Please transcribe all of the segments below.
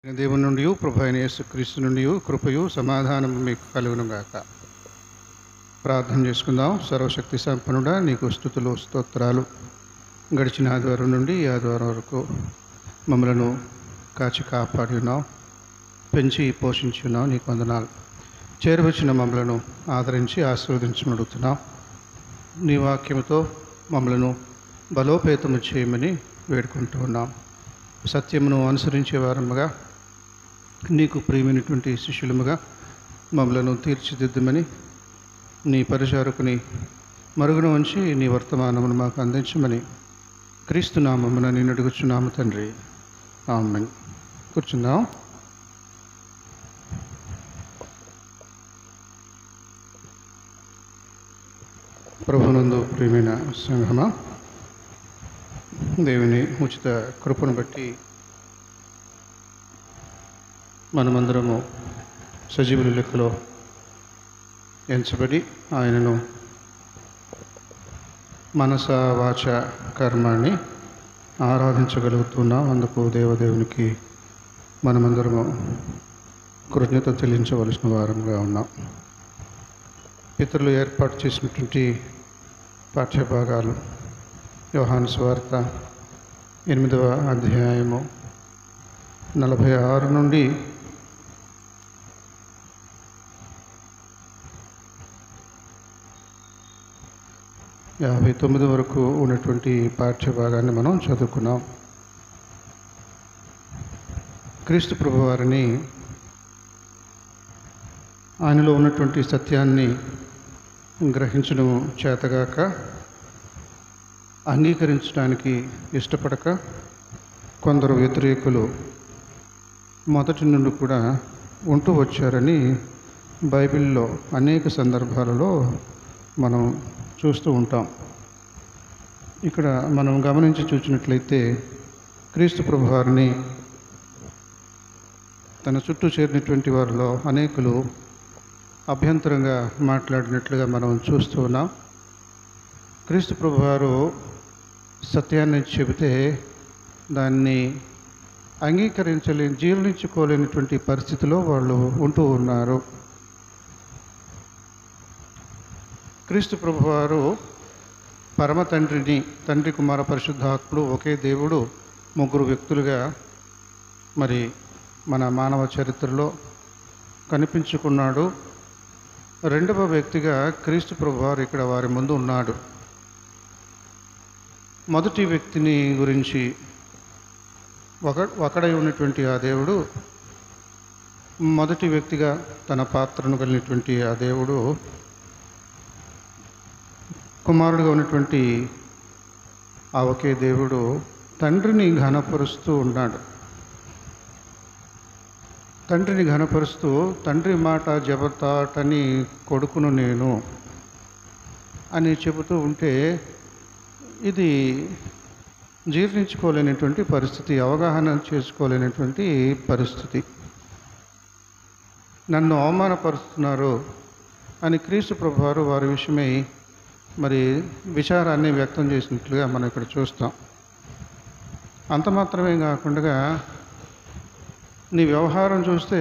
దేవుని నుండి ప్రభు అయిన యేసుక్రీస్తు నుండి కృపయు సమాధానం మీకు కలుగును గాక. ప్రార్థన చేసుకుందాం. సర్వశక్తి సంపన్నుడా, నీకు స్తుతులు స్తోత్రాలు. గడిచిన ఆదివారం నుండి ఈ ఆదివారం వరకు మమ్మలను కాచి కాపాడి ఉన్నావు, పెంచి పోషించి ఉన్నావు. నీకు వందనాలు. చేరువచ్చిన మమ్మలను ఆదరించి ఆశీర్వదించమని అడుగుతున్నాం. నీ వాక్యముతో మమ్మలను బలోపేతము చేయమని వేడుకుంటూ ఉన్నాం. సత్యమును అనుసరించే వారముగా, నీకు ప్రియమైనటువంటి శిష్యులముగా మమ్మలను తీర్చిదిద్దమని నీ పరిచారకుని మరుగున ఉంచి నీ వర్తమానమును మాకు అందించమని క్రీస్తు నామమున నేను అడుగుచున్నాము తండ్రి. ఆమేన్. కూర్చుందాం. ప్రభునందు ప్రియమైన సంఘమా, దేవుని ఉచిత కృపను బట్టి మనమందరము సజీవుల లెక్కలో ఎంచబడి ఆయనను మనస వాచ కర్మాన్ని ఆరాధించగలుగుతున్నాం. అందుకు దేవదేవునికి మనమందరము కృతజ్ఞత చెల్లించవలసిన వారంగా ఉన్నాం. పితరులు ఏర్పాటు చేసినటువంటి పాఠ్యభాగాలు యోహాను సువార్త 8వ అధ్యాయము 46 నుండి 59 వరకు ఉన్నటువంటి పాఠ్యభాగాన్ని మనం చదువుకున్నాం. క్రీస్తు ప్రభువారిని, ఆయనలో ఉన్నటువంటి సత్యాన్ని గ్రహించడం చేతగాక, అంగీకరించడానికి ఇష్టపడక కొందరు వ్యతిరేకులు మొదటి నుండి కూడా ఉంటూ వచ్చారని బైబిల్లో అనేక సందర్భాలలో మనం చూస్తూ ఉంటాం. ఇక్కడ మనం గమనించి చూసినట్లయితే క్రీస్తు ప్రభువారిని తన చుట్టూ చేరినటువంటి వారిలో అనేకులు అభ్యంతరంగా మాట్లాడినట్లుగా మనం చూస్తూ ఉన్నాం. క్రీస్తు ప్రభువారు సత్యాన్ని చెబితే దాన్ని జీర్ణించుకోలేనటువంటి పరిస్థితిలో వాళ్ళు ఉంటూ ఉన్నారు. క్రీస్తు ప్రభువారు పరమ తండ్రిని, తండ్రి కుమార పరిశుద్ధాత్ముడు ఒకే దేవుడు ముగ్గురు వ్యక్తులుగా మరి మన మానవ చరిత్రలో కనిపించుకున్నాడు. రెండవ వ్యక్తిగా క్రీస్తు ప్రభువారు ఇక్కడ వారి ముందు ఉన్నాడు. మొదటి వ్యక్తిని గురించి ఒకడై ఉన్నటువంటి ఆ దేవుడు, మొదటి వ్యక్తిగా తన పాత్రను కలిగినటువంటి ఆ దేవుడు కుమారుడుగా ఉన్నటువంటి ఆ ఒకే దేవుడు తండ్రిని ఘనపరుస్తూ ఉన్నాడు. తండ్రిని ఘనపరుస్తూ, తండ్రి మాట జబతాటని కొడుకును నేను అని చెబుతూ ఉంటే ఇది జీర్ణించుకోలేనటువంటి పరిస్థితి, అవగాహన చేసుకోలేనటువంటి పరిస్థితి. నన్ను అవమానపరుస్తున్నారు అని క్రీస్తు ప్రభువారు వారి విషయమై మరి విచారాన్ని వ్యక్తం చేసినట్లుగా మనం ఇక్కడ చూస్తాం. అంత మాత్రమే కాకుండా నీ వ్యవహారం చూస్తే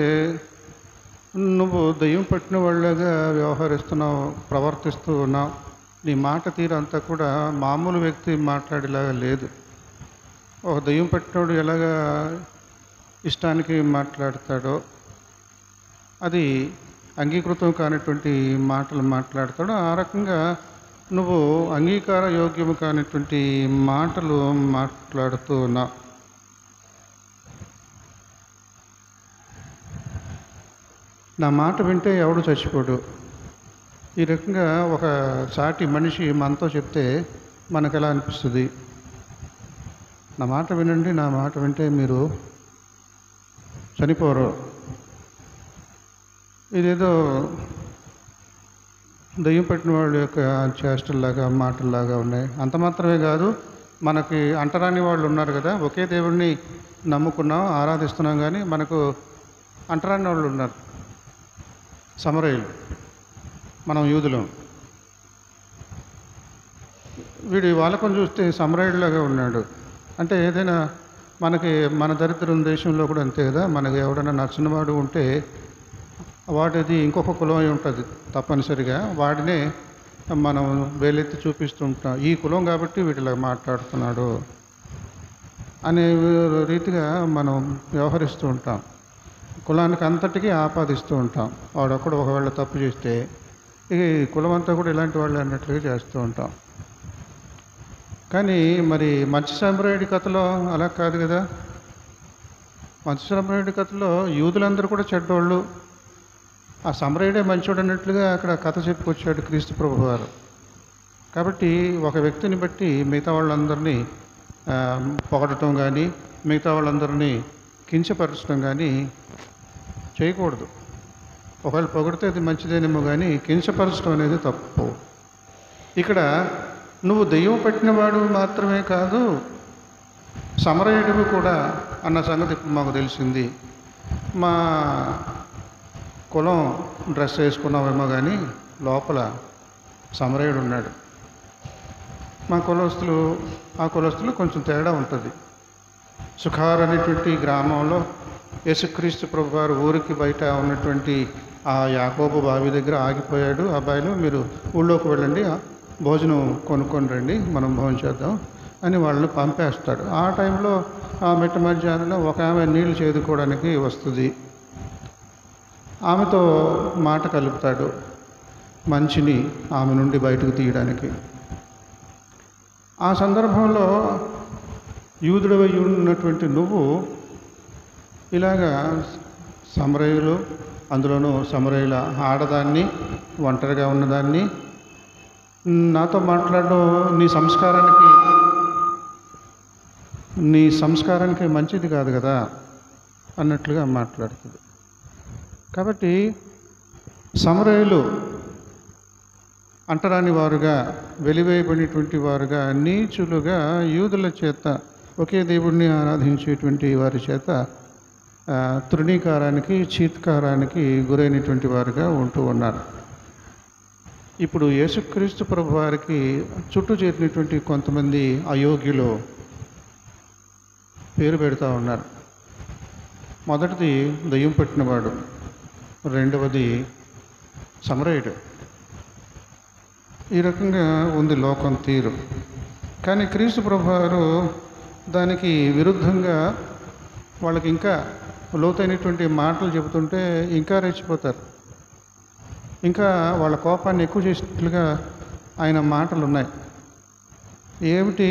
నువ్వు దెయ్యం పట్టిన వాళ్ళగా వ్యవహరిస్తున్నావు, ప్రవర్తిస్తూ ఉన్నావు. నీ మాట తీరు అంతా కూడా మామూలు వ్యక్తి మాట్లాడేలాగా లేదు. ఒక దెయ్యం పట్టినోడు ఎలాగా ఇష్టానికి మాట్లాడతాడో, అది అంగీకృతం కానిటువంటి మాటలు మాట్లాడతాడో, ఆ రకంగా నువ్వు అంగీకార యోగ్యము కానిటువంటి మాటలు మాట్లాడుతూ ఉన్నావు. నా మాట వింటే ఎవడు చచ్చిపోడు. ఈ రకంగా ఒక సాటి మనిషి మనతో చెప్తే మనకు ఎలా అనిపిస్తుంది? నా మాట వినండి, నా మాట వింటే మీరు చనిపోరు. ఇదేదో దెయ్యం పట్టిన వాళ్ళ యొక్క చేష్టల్లాగా, మాటల్లాగా ఉన్నాయి. అంత మాత్రమే కాదు, మనకి అంటరాని వాళ్ళు ఉన్నారు కదా, ఒకే దేవుడిని నమ్ముకున్నాం, ఆరాధిస్తున్నాం, కానీ మనకు అంటరాని వాళ్ళు ఉన్నారు. సమరయులు, మనం యూదులం. వీడి వాలకం చూస్తే సమరయుడిలాగా ఉన్నాడు. అంటే ఏదైనా మనకి మన దరిద్రం దేశంలో కూడా అంతే కదా. మనకి ఎవడన్నా నచ్చినవాడు ఉంటే వాడిది ఇంకొక కులం అయి ఉంటుంది తప్పనిసరిగా. వాడినే మనం వేలెత్తి చూపిస్తూ ఉంటాం, ఈ కులం కాబట్టి వీటిలా మాట్లాడుతున్నాడు అనే రీతిగా మనం వ్యవహరిస్తూ ఉంటాం. కులానికి అంతటికీ ఆపాదిస్తూ ఉంటాం. వాడొక్కడు ఒకవేళ తప్పు చేస్తే ఈ కులం అంతా కూడా ఇలాంటి వాళ్ళు అన్నట్లుగా చేస్తూ ఉంటాం. కానీ మరి మంచి సాంబ్రాయుడి కథలో అలా కాదు కదా. మంచి సాంబ్రాయుడి కథలో యూదులందరూ కూడా చెడ్డోళ్ళు, ఆ సాంబ్రాయుడే మంచోడు అన్నట్లుగా అక్కడ కథ చెప్పుకొచ్చాడు క్రీస్తు ప్రభు వారు. కాబట్టి ఒక వ్యక్తిని బట్టి మిగతా వాళ్ళందరినీ పొగడటం కానీ, మిగతా వాళ్ళందరినీ కించపరచడం కానీ చేయకూడదు. ఒకవేళ పొగిడితే అది మంచిదేనేమో కానీ కించపరచడం అనేది తప్పు. ఇక్కడ నువ్వు దెయ్యం పట్టినవాడు మాత్రమే కాదు, సమరయుడివి కూడా అన్న సంగతి ఇప్పుడు మాకు తెలిసింది. మా కులం డ్రెస్ వేసుకున్నామేమో కానీ లోపల సమరయుడు ఉన్నాడు. మా కులస్తులు ఆ కులస్తులు కొంచెం తేడా ఉంటుంది. సుఖార్ అనేటువంటి గ్రామంలో యేసుక్రీస్తు ప్రభు వారు ఊరికి బయట ఉన్నటువంటి ఆ యాకోబు బావి దగ్గర ఆగిపోయాడు. అబ్బాయిలు మీరు ఊళ్ళోకి వెళ్ళండి, భోజనం కొనుక్కొని రండి, మనం భోజనం చేద్దాం అని వాళ్ళని పంపేస్తాడు. ఆ టైంలో ఆ మిట్ట మధ్యాహ్నంలో ఒక ఆమె నీళ్లు చేదుకోవడానికి వస్తుంది. ఆమెతో మాట కలుపుతాడు మంచిని ఆమె నుండి బయటకు తీయడానికి. ఆ సందర్భంలో యూదుడవై ఉన్నటువంటి నువ్వు ఇలాగా సమరయులు, అందులోనూ సమరయుల ఆడదాన్ని, ఒంటరిగా ఉన్నదాన్ని నాతో మాట్లాడడం నీ సంస్కారానికి మంచిది కాదు కదా అన్నట్లుగా మాట్లాడుతుంది. కాబట్టి సమరయులు అంటరాని వారుగా, వెలివేయబడినటువంటి వారుగా, నీచులుగా, యూదుల చేత ఒకే దేవుడిని ఆరాధించేటువంటి వారి చేత తృణీకారానికి, చీత్కారానికి గురైనటువంటి వారుగా ఉంటూ ఉన్నారు. ఇప్పుడు యేసుక్రీస్తు ప్రభు వారికి చుట్టూ చేరినటువంటి కొంతమంది అయోగ్యులు పేరు పెడతా ఉన్నారు. మొదటిది దయ్యం పట్టినవాడు, రెండవది సమరయుడు. ఈ రకంగా ఉంది లోకం తీరు. కానీ క్రీస్తు ప్రభు వారు దానికి విరుద్ధంగా వాళ్ళకి ఇంకా లోతైనటువంటి మాటలు చెబుతుంటే ఇంకా రెచ్చిపోతారు. ఇంకా వాళ్ళ కోపాన్ని ఎక్కువ చేసినట్లుగా ఆయన మాటలు ఉన్నాయి. ఏమిటి?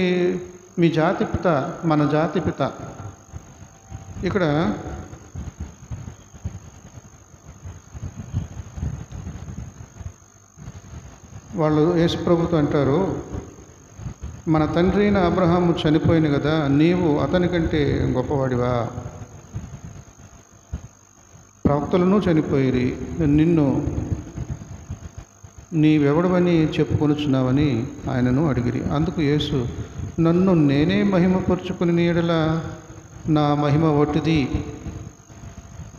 మీ జాతి పిత, మన జాతి పిత. ఇక్కడ వాళ్ళు యేసుప్రభుతో అంటారు, మన తండ్రి అయిన అబ్రహాము చనిపోయింది కదా, నీవు అతని కంటే గొప్పవాడివా? ప్రవక్తలను చనిపోయిరి, నిన్ను నీవెవడవని చెప్పుకొనుచున్నావని ఆయనను అడిగిరి. అందుకు యేసు, నన్ను నేనే మహిమపరుచుకుని ఎడల నా మహిమ ఒట్టిది.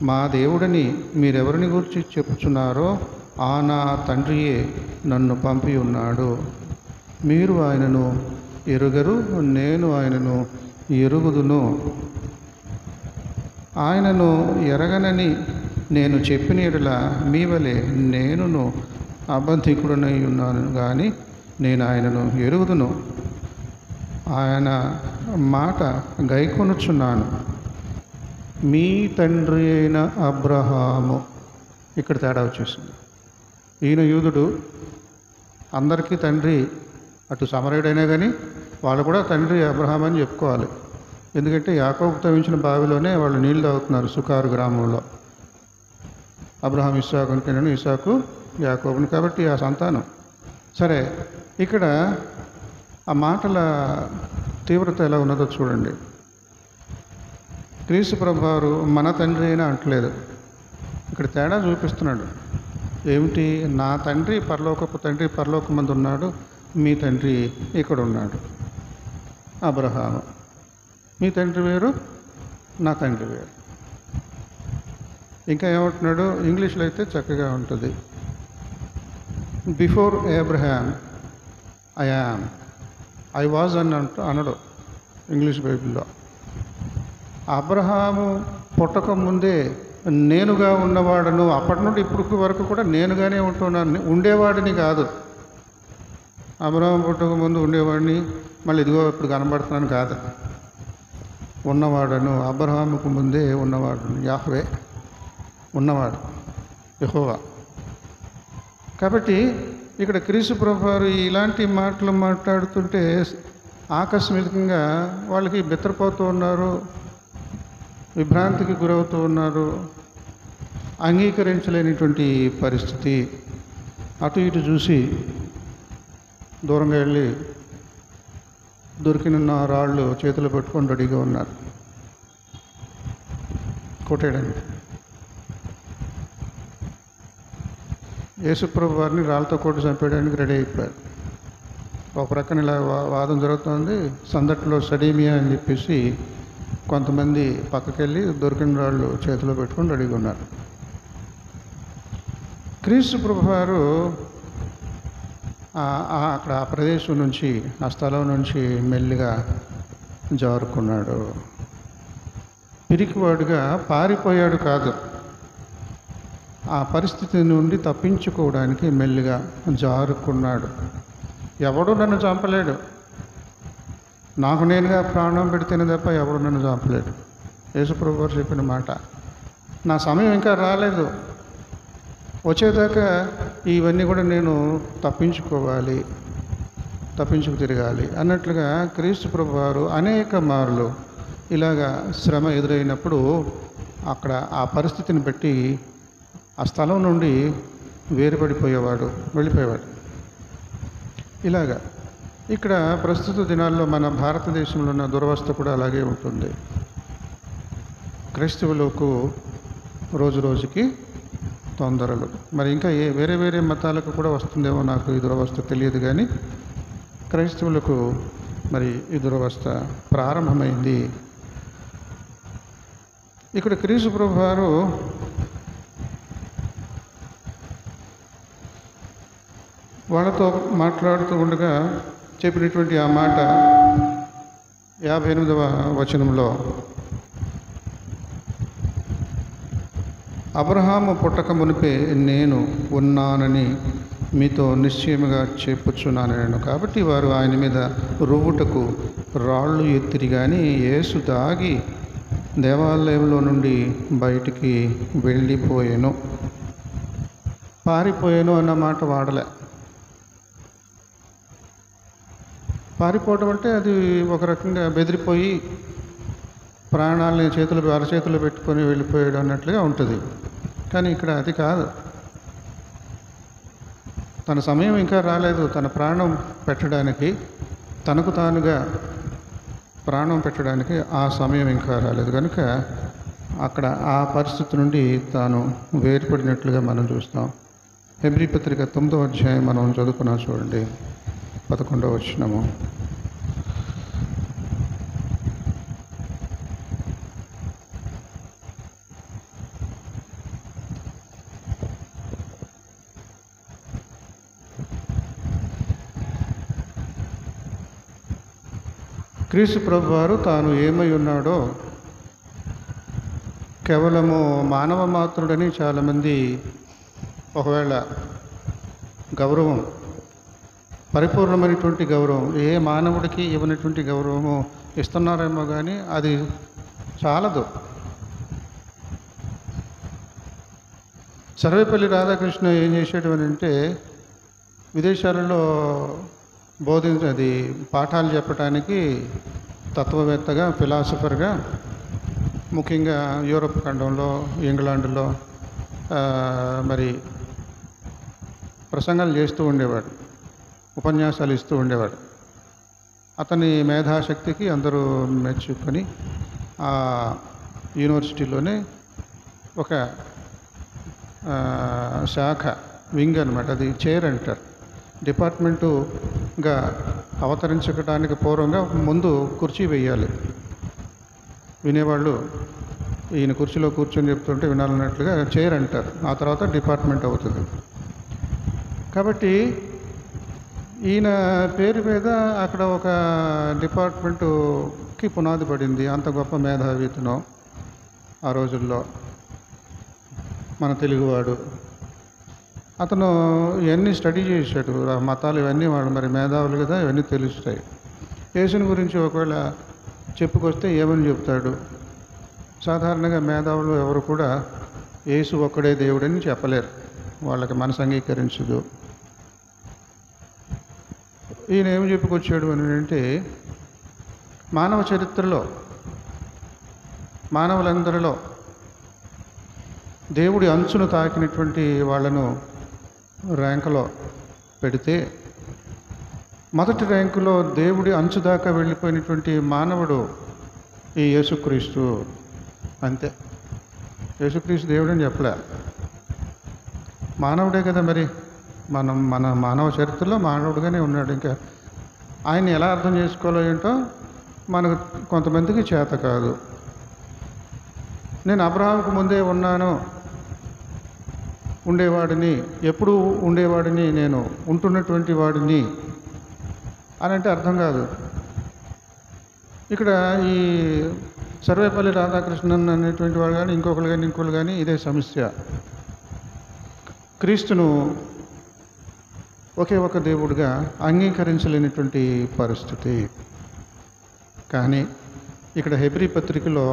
మా దేవుడని మీరెవరిని గురించి చెప్పుచున్నారో ఆ నా తండ్రియే నన్ను పంపి ఉన్నాడు. మీరు ఆయనను ఎరుగరు, నేను ఆయనను ఎరుగుదును. ఆయనను ఎరగనని నేను చెప్పిన ఎడల మీ వలె నేనును అబద్ధికుడనై ఉన్నాను, కానీ నేను ఆయనను ఎరుగుదును. ఆయన మాట గైకొనుచున్నాను. మీ తండ్రి అయిన అబ్రహాము. ఇక్కడ తేడా వచ్చేసింది. ఈయన యూదుడు, అందరికీ తండ్రి. అటు సమరయుడైనా కానీ వాళ్ళు కూడా తండ్రి అబ్రహాం అని చెప్పుకోవాలి. ఎందుకంటే యాకోబు తవ్వించిన బావిలోనే వాళ్ళు నీళ్ళు తాగుతున్నారు సుకారు గ్రామంలో. అబ్రహాం ఇస్సాకు అంటేనను, ఇస్సాకు యాకోబుని, కాబట్టి ఆ సంతానం. సరే, ఇక్కడ ఆ మాటల తీవ్రత ఎలా ఉన్నదో చూడండి. క్రీస్తు ప్రభువారు మన తండ్రి అయినా అంటలేదు, ఇక్కడ తేడా చూపిస్తున్నాడు. ఏమిటి? నా తండ్రి పరలోకపు తండ్రి పరలోకమందు ఉన్నాడు, మీ తండ్రి ఇక్కడ ఉన్నాడు అబ్రహాము. మీ తండ్రి వేరు, నా తండ్రి వేరు. ఇంకా ఏమంటున్నాడు? ఇంగ్లీష్లో అయితే చక్కగా ఉంటుంది, before Abraham I am, I was అని అనడు ఇంగ్లీష్ బైబిల్లో. అబ్రహాము పుట్టక ముందే నేనుగా ఉన్నవాడను, అప్పటి నుండి ఇప్పుడు వరకు కూడా నేనుగానే ఉంటున్నాను, ఉండేవాడిని కాదు. అబ్రహాము పుట్టక ముందు ఉండేవాడిని, మళ్ళీ ఇదిగో ఇప్పుడు కనబడుతున్నాను కాదు. ఉన్నవాడను, అబ్రహాముకు ముందే ఉన్నవాడు యాహ్వే, ఉన్నవాడు యెహోవా. కాబట్టి ఇక్కడ క్రీస్తు ప్రభువారు ఇలాంటి మాటలు మాట్లాడుతుంటే ఆకస్మికంగా వాళ్ళకి బెత్తరపోతూ ఉన్నారు, విభ్రాంతికి గురవుతూ ఉన్నారు, అంగీకరించలేనిటువంటి పరిస్థితి. అటు ఇటు చూసి దూరంగా వెళ్ళి దొరికిన రాళ్ళు చేతులు పెట్టుకొని రెడీగా ఉన్నారు కొట్టేయడానికి. యేసుప్రభు వారిని రాళ్ళతో కొట్టి చంపేయడానికి రెడీ అయిపోయారు. ఒక ప్రక్కన ఇలా వాదం జరుగుతుంది. సందట్లో సడీమియా అని చెప్పేసి కొంతమంది పక్కకెళ్ళి దొరికిన రాళ్ళు చేతిలో పెట్టుకొని రెడీగా ఉన్నారు. క్రీస్తు ప్రభు వారు అక్కడ ఆ ప్రదేశం నుంచి, ఆ స్థలం నుంచి మెల్లిగా జారుకున్నాడు. పిరికివాడుగా పారిపోయాడు కాదు, ఆ పరిస్థితి నుండి తప్పించుకోవడానికి మెల్లిగా జారుకున్నాడు. ఎవడు నన్ను చంపలేడు, నాకు నేనుగా ప్రాణం పెడితేనే తప్ప ఎవడు నన్ను చంపలేడు. యేసుప్రభు వారు చెప్పిన మాట. నా సమయం ఇంకా రాలేదు, వచ్చేదాకా ఇవన్నీ కూడా నేను తప్పించుకోవాలి, తప్పించుకు తిరగాలి అన్నట్లుగా క్రీస్తు ప్రభు వారు అనేక మార్లు ఇలాగా శ్రమ ఎదురైనప్పుడు అక్కడ ఆ పరిస్థితిని బట్టి ఆ స్థలం నుండి వేరుపడిపోయేవాడు, వెళ్ళిపోయేవాడు. ఇలాగా ఇక్కడ ప్రస్తుత దినాల్లో మన భారతదేశంలో ఉన్న దురవస్థ కూడా అలాగే ఉంటుంది. క్రైస్తవులకు రోజు రోజుకి తొందరలు. మరి ఇంకా వేరే వేరే మతాలకు కూడా వస్తుందేమో, నాకు ఈ దురవస్థ తెలియదు. కానీ క్రైస్తవులకు మరి ఈ దురవస్థ ప్రారంభమైంది. ఇక్కడ క్రీస్తు ప్రభు వారు వాళ్ళతో మాట్లాడుతూ ఉండగా చెప్పినటువంటి ఆ మాట 58వ వచనంలో, అబ్రహాము పుట్టక మునిపే నేను ఉన్నానని మీతో నిశ్చయముగా చెప్పుచున్నాను నేను. కాబట్టి వారు ఆయన మీద రువ్వుటకు రాళ్ళు ఎత్తిరి, కానీ యేసు దాగి దేవాలయంలో నుండి బయటికి వెళ్ళిపోయాను. పారిపోయాను అన్న మాట వాడలే. పారిపోవడం అంటే అది ఒక రకంగా బెదిరిపోయి ప్రాణాలని అరచేతులు పెట్టుకొని వెళ్ళిపోయాడు అన్నట్లుగా ఉంటుంది. కానీ ఇక్కడ అది కాదు. తన సమయం ఇంకా రాలేదు, తన ప్రాణం పెట్టడానికి, తనకు తానుగా ప్రాణం పెట్టడానికి ఆ సమయం ఇంకా రాలేదు. కనుక అక్కడ ఆ పరిస్థితి నుండి తాను వేరుపడినట్లుగా మనం చూస్తాం. హెబ్రీ పత్రిక 9వ అధ్యాయం మనం చదువుకున్నాం చూడండి, 11వ వచనము. క్రీస్తు ప్రభు వారు తాను ఏమై ఉన్నాడో కేవలము మానవ మాత్రుడని చాలామంది ఒకవేళ గౌరవం, పరిపూర్ణమైనటువంటి గౌరవం, ఏ మానవుడికి ఇవ్వనటువంటి గౌరవము ఇస్తున్నారేమో, కానీ అది చాలదు. సర్వేపల్లి రాధాకృష్ణ ఏం చేసేటం అంటే, విదేశాలలో అది పాఠాలు చెప్పడానికి తత్వవేత్తగా, ఫిలాసఫర్గా, ముఖ్యంగా యూరప్ ఖండంలో, ఇంగ్లాండ్లో మరి ప్రసంగాలు చేస్తూ ఉండేవాడు, ఉపన్యాసాలు ఇస్తూ ఉండేవాడు. అతని మేధాశక్తికి అందరూ మెచ్చుకొని ఆ యూనివర్సిటీలోనే ఒక శాఖ, వింగ్ అనమాట, అది చైర్ అంటారు. డిపార్ట్మెంటుగా అవతరించడానికి పూర్వంగా ముందు కుర్చీ వేయాలి. వినేవాళ్ళు ఈయన కుర్చీలో కూర్చొని చెప్తుంటే వినాలన్నట్లుగా చైర్ అంటారు. ఆ తర్వాత డిపార్ట్మెంట్ అవుతుంది. కాబట్టి ఈయన పేరు మీద అక్కడ ఒక డిపార్ట్మెంటుకి పునాది పడింది. అంత గొప్ప మేధావితను ఆ రోజుల్లో మన తెలుగువాడు. అతను ఇవన్నీ స్టడీ చేశాడు. మతాలు ఇవన్నీ వాడు మరి మేధావులు కదా, ఇవన్నీ తెలుస్తాయి. యేసుని గురించి ఒకవేళ చెప్పుకొస్తే ఏమని చెప్తాడు? సాధారణంగా మేధావులు ఎవరు కూడా యేసు ఒక్కడే దేవుడని చెప్పలేరు, వాళ్ళకి మనసు అంగీకరించదు. ఈయన ఏమి చెప్పుకొచ్చాడు అని అంటే, మానవ చరిత్రలో మానవులందరిలో దేవుడి అంచును తాకినటువంటి వాళ్ళను ర్యాంకులో పెడితే మొదటి ర్యాంకులో దేవుడి అంచు దాకా వెళ్ళిపోయినటువంటి మానవుడు ఈ యేసుక్రీస్తు. అంతే. యేసుక్రీస్తు దేవుడు అని చెప్పలే, మానవుడే కదా. మరి మన మానవ చరిత్రలో మానవుడుగానే ఉన్నాడు. ఇంకా ఆయన్ని ఎలా అర్థం చేసుకోవాలో ఏంటో మనకు కొంతమందికి చేత కాదు. నేను అబ్రహాముకు ముందే ఉండేవాడిని, ఎప్పుడు ఉండేవాడిని, నేను ఉంటున్నటువంటి వాడిని అని అంటే అర్థం కాదు. ఇక్కడ ఈ సర్వేపల్లి రాధాకృష్ణన్ అనేటువంటి వాడు కానీ ఇంకొకరు కానీ ఇదే సమస్య. క్రీస్తును ఒకే ఒక దేవుడిగా అంగీకరించలేనటువంటి పరిస్థితి. కానీ ఇక్కడ హెబ్రీ పత్రికలో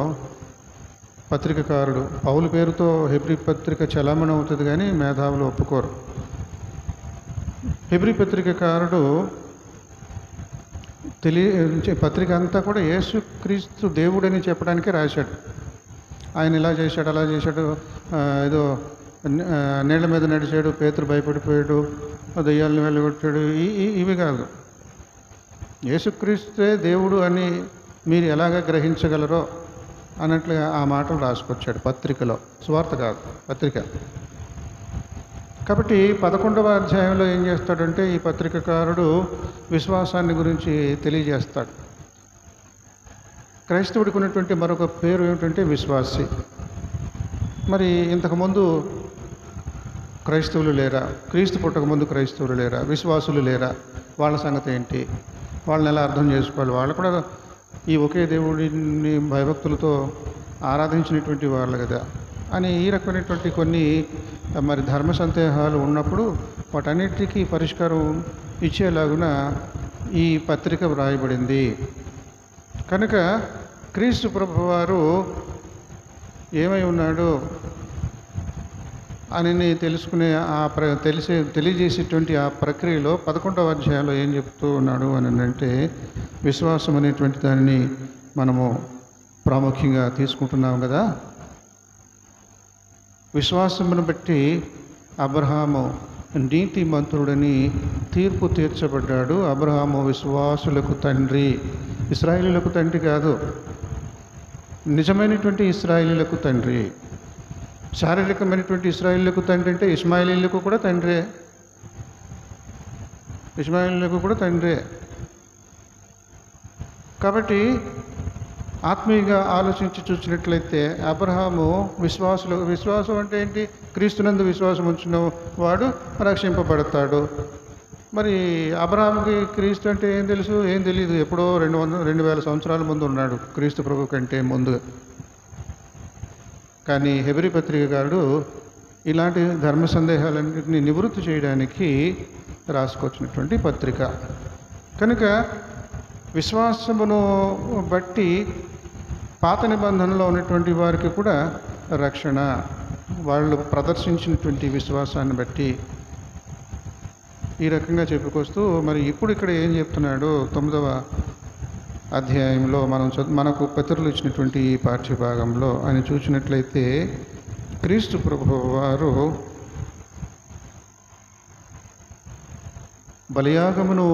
పత్రికకారుడు పౌలు పేరుతో హెబ్రీ పత్రిక చలామణి అవుతుంది, కానీ మేధావులు ఒప్పుకోరు. హెబ్రీ పత్రికకారుడు పత్రిక అంతా కూడా యేసుక్రీస్తు దేవుడని చెప్పడానికే రాశాడు. ఆయన ఇలా చేశాడు, అలా చేశాడు, ఏదో నీళ్ళ మీద నడిచాడు, పేతురు భయపడిపోయాడు, దెయ్యాలను వెళ్ళగొట్టాడు, ఇవి కాదు. యేసుక్రీస్తే దేవుడు అని మీరు ఎలాగ గ్రహించగలరో అన్నట్లుగా ఆ మాటలు రాసుకొచ్చాడు పత్రికలో, సువార్త కాదు, పత్రిక. కాబట్టి 11వ అధ్యాయంలో ఏం చేస్తాడంటే ఈ పత్రికకారుడు విశ్వాసాన్ని గురించి తెలియజేస్తాడు. క్రైస్తవుడికి ఉన్నటువంటి మరొక పేరు ఏమిటంటే విశ్వాసి. మరి ఇంతకుముందు క్రైస్తవులు లేరా? క్రీస్తు పుట్టకముందు క్రైస్తవులు లేరా? విశ్వాసులు లేరా? వాళ్ళ సంగతి ఏంటి? వాళ్ళని ఎలా అర్థం చేసుకోవాలి? వాళ్ళు కూడా ఈ ఒకే దేవుడిని భయభక్తులతో ఆరాధించినటువంటి వాళ్ళు కదా అని ఈ రకమైనటువంటి కొన్ని మరి ధర్మ సందేహాలు ఉన్నప్పుడు వాటన్నిటికీ పరిష్కారం ఇచ్చేలాగున ఈ పత్రిక వ్రాయబడింది. కనుక క్రీస్తు ప్రభువారు ఏమై ఉన్నాడు అని తెలుసుకునే తెలియజేసేటువంటి ఆ ప్రక్రియలో 11వ అధ్యాయంలో ఏం చెప్తూ ఉన్నాడు అని అంటే, విశ్వాసం అనేటువంటి దానిని మనము ప్రాముఖ్యంగా తీసుకుంటున్నాం కదా. విశ్వాసమును బట్టి అబ్రహాము నీతిమంతుడని తీర్పు తీర్చబడ్డాడు. అబ్రహాము విశ్వాసులకు తండ్రి, ఇశ్రాయేలీయులకు తండ్రి కాదు, నిజమైనటువంటి ఇశ్రాయేలీయులకు తండ్రి. శారీరకమైనటువంటి ఇశ్రాయేలీయులకు తండ్రి అంటే ఇష్మాయేలీయులకు కూడా తండ్రే, ఇష్మాయేలీయులకు కూడా తండ్రే. కాబట్టి ఆత్మీయంగా ఆలోచించి చూసినట్లయితే అబ్రహాము విశ్వాసం అంటే ఏంటి? క్రీస్తునందు విశ్వాసం ఉంచిన వాడు రక్షింపబడతాడు. మరి అబ్రహాముకి క్రీస్తు అంటే ఏం తెలుసు? ఏం తెలియదు. ఎప్పుడో 2000 సంవత్సరాల ముందు ఉన్నాడు, క్రీస్తు ప్రభు కంటే ముందు. కానీ హెబ్రీ పత్రికగాడు ఇలాంటి ధర్మ సందేహాలన్నింటినీ నివృత్తి చేయడానికి రాసుకొచ్చినటువంటి పత్రిక. కనుక విశ్వాసమును బట్టి పాత నిబంధనలో ఉన్నటువంటి వారికి కూడా రక్షణ, వాళ్ళు ప్రదర్శించినటువంటి విశ్వాసాన్ని బట్టి ఈ రకంగా చెప్పుకొస్తూ మరి ఇప్పుడు ఇక్కడ ఏం చెప్తున్నాడు 9వ అధ్యాయంలో మనకు పితరులు ఇచ్చినటువంటి ఈ పాఠ్యభాగంలో అని చూసినట్లయితే, క్రీస్తు ప్రభు వారు బలియాగమును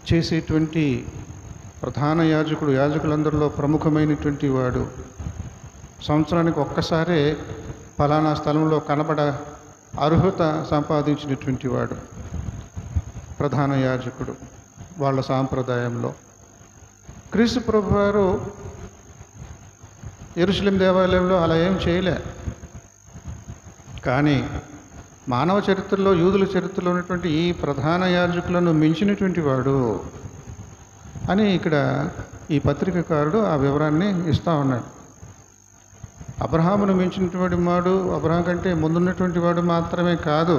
చేసేటువంటి ప్రధాన యాజకుడు, యాజకులందరిలో ప్రముఖమైనటువంటి వాడు, సంవత్సరానికి ఒక్కసారే ఫలానా స్థలంలో కనబడ అర్హత సంపాదించినటువంటి వాడు ప్రధాన యాజకుడు వాళ్ళ సాంప్రదాయంలో. క్రీస్తు ప్రభు వారు యెరూషలేం దేవాలయంలో అలా ఏం చేయలే. కానీ మానవ చరిత్రలో, యూదుల చరిత్రలో ఉన్నటువంటి ఈ ప్రధాన యాజకులను మించినటువంటి వాడు అని ఇక్కడ ఈ పత్రికకారుడు ఆ వివరాన్ని ఇస్తూ ఉన్నాడు. అబ్రహామును మించినటువంటి వాడు, అబ్రహాం కంటే ముందున్నటువంటి వాడు మాత్రమే కాదు,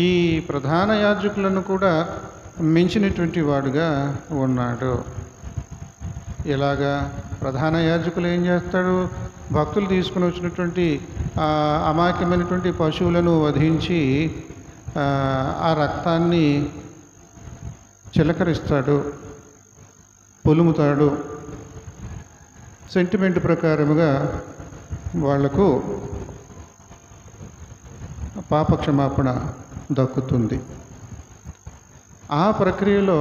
ఈ ప్రధాన యాజకులను కూడా మించినటువంటి వాడుగా ఉన్నాడు. ఇలాగా ప్రధాన యాజకులు ఏం చేస్తాడు? భక్తులు తీసుకుని వచ్చినటువంటి అమాయకమైనటువంటి పశువులను వధించి ఆ రక్తాన్ని చిలకరిస్తాడు, పులుముతాడు. సెంటిమెంట్ ప్రకారముగా వాళ్లకు పాపక్షమాపణ దక్కుతుంది. ఆ ప్రక్రియలో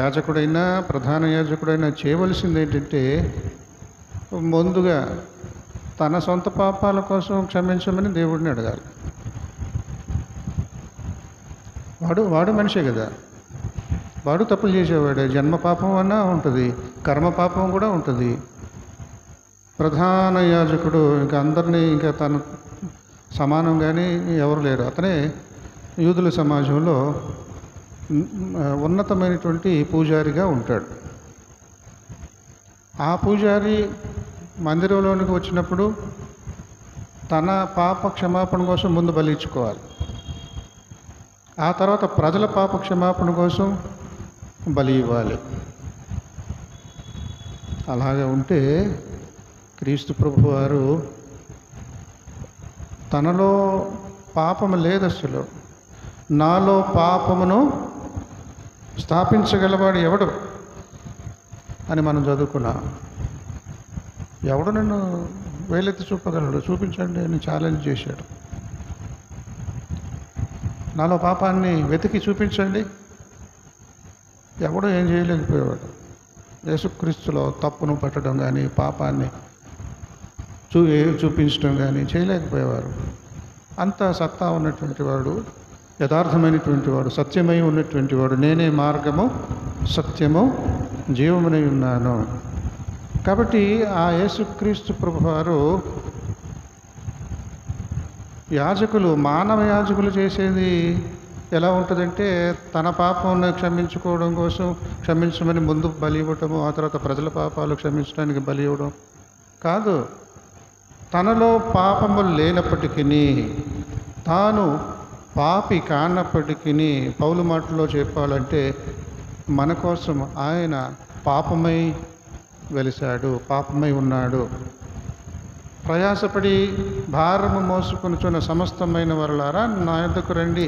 యాజకుడైనా ప్రధాన యాజకుడైనా చేయవలసింది ఏంటంటే, ముందుగా తన సొంత పాపాల కోసం క్షమించమని దేవుడిని అడగాలి. వాడు మనిషే కదా, వాడు తప్పులు చేసేవాడే. జన్మ పాపం అన్నా ఉంటుంది, కర్మ పాపం కూడా ఉంటుంది. ప్రధాన యాజకుడు ఇంకా అందరినీ, ఇంకా తన సమానంగానే ఎవరు లేరు. అతనే యూదుల సమాజంలో ఉన్నతమైనటువంటి పూజారిగా ఉంటాడు. ఆ పూజారి మందిరంలోనికి వచ్చినప్పుడు తన పాప క్షమాపణ కోసం ముందు బలి ఇచ్చుకోవాలి. ఆ తర్వాత ప్రజల పాప క్షమాపణ కోసం బలి ఇవ్వాలి. అలాగే ఉంటే క్రీస్తు ప్రభు వారు తనలో పాపము లేదు, అసలు నాలో పాపమును స్థాపించగలవాడు ఎవడు అని మనం చదువుకున్నాం. ఎవడు నన్ను వేలెత్తి చూపగలడు? చూపించండి అని ఛాలెంజ్ చేశాడు. నాలో పాపాన్ని వెతికి చూపించండి. ఎవడో ఏం చేయలేకపోయేవాడు. యేసుక్రీస్తులో తప్పును పట్టడం కానీ, పాపాన్ని చూపించడం కానీ చేయలేకపోయేవారు. అంత సత్తా ఉన్నటువంటి వాడు, యథార్థమైనటువంటి వాడు, సత్యమై ఉన్నటువంటి వాడు. నేనే మార్గము, సత్యము, జీవమునై ఉన్నాను. కాబట్టి ఆ యేసుక్రీస్తు ప్రభువారు యాజకులు, మానవ యాజకులు చేసేది ఎలా ఉంటుందంటే, తన పాపం క్షమించుకోవడం కోసం క్షమించమని ముందు బలి ఇవ్వటము, ఆ తర్వాత ప్రజల పాపాలు క్షమించడానికి బలి ఇవ్వడం కాదు. తనలో పాపము లేనప్పటికీ, తాను పాపి కానప్పటికీ, పౌలు మాటలో చెప్పాలంటే మన కోసం ఆయన పాపమై వెలిశాడు, పాపమై ఉన్నాడు. ప్రయాసపడి భారము మోసుకొనుచున్న సమస్తమైన వారులారా నా యొద్దకు రండి,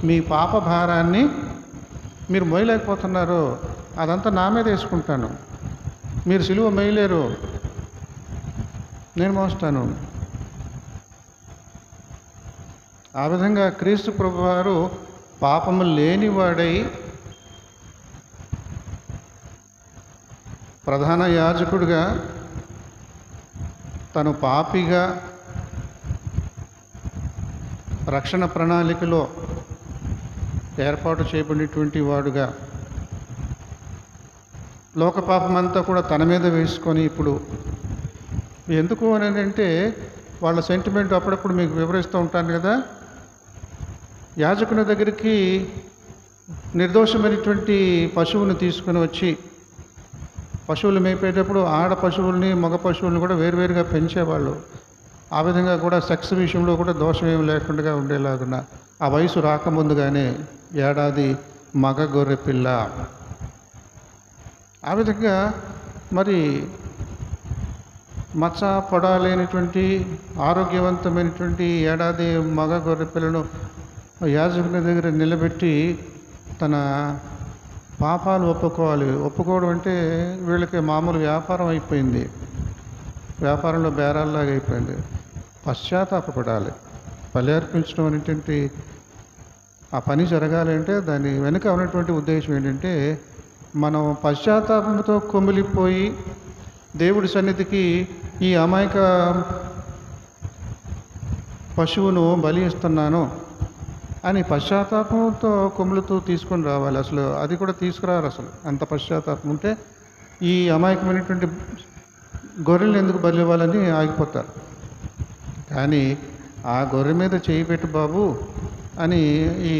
మీ పాప భారాన్ని మీరు మోయలేకపోతున్నారు, అదంతా నా మీద వేసుకుంటాను. మీరు సిలువ మోయలేరు, నేను మోస్తాను. ఆ విధంగా క్రీస్తు ప్రభువారు పాపము లేనివాడై ప్రధాన యాజకుడిగా, తను పాపిగా రక్షణ ప్రణాళికలో ఏర్పాటు చేయబడినటువంటి వాడుగా లోక పాపమంతా కూడా తన మీద వేసుకొని, ఇప్పుడు ఎందుకు అని అంటే వాళ్ళ సెంటిమెంట్ అప్పుడప్పుడు మీకు వివరిస్తూ ఉంటాను కదా. యాజకుని దగ్గరికి నిర్దోషమైనటువంటి పశువుని తీసుకుని వచ్చి, పశువులు మేపేటప్పుడు ఆడ పశువుల్ని మగ పశువుల్ని కూడా వేరువేరుగా పెంచేవాళ్ళు. ఆ విధంగా కూడా సెక్స్ విషయంలో కూడా దోషం ఏమి లేకుండా ఉండేలాగున ఆ వయసు రాకముందుగానే ఏడాది మగ గొర్రె పిల్ల. ఆ విధంగా మరి మచ్చ పొడాలైనటువంటి ఆరోగ్యవంతమైనటువంటి ఏడాది మగ గొర్రె పిల్లను యాజకుని దగ్గర నిలబెట్టి తన పాపాలు ఒప్పుకోవాలి. ఒప్పుకోవడం అంటే వీళ్ళకి మామూలు వ్యాపారం అయిపోయింది, వ్యాపారంలో బేరాల్లాగా అయిపోయింది. పశ్చాత్తాపపడాలి. బలి అర్పించడం అనేటువంటి ఆ పని జరగాలి అంటే దాని వెనుక ఉన్నటువంటి ఉద్దేశం ఏంటంటే, మనం పశ్చాత్తాపంతో కొమిలిపోయి దేవుడి సన్నిధికి ఈ అమాయక పశువును బలి ఇస్తున్నాను అని పశ్చాత్తాపంతో కొమ్ములతో తీసుకొని రావాలి. అసలు అది కూడా తీసుకురారు. అసలు అంత పశ్చాత్తాపం ఉంటే ఈ అమాయకమైనటువంటి గొర్రెలను ఎందుకు బలి ఇవ్వాలని ఆగిపోతారు. కానీ ఆ గొర్రె మీద చేయి పెట్టు బాబు అని ఈ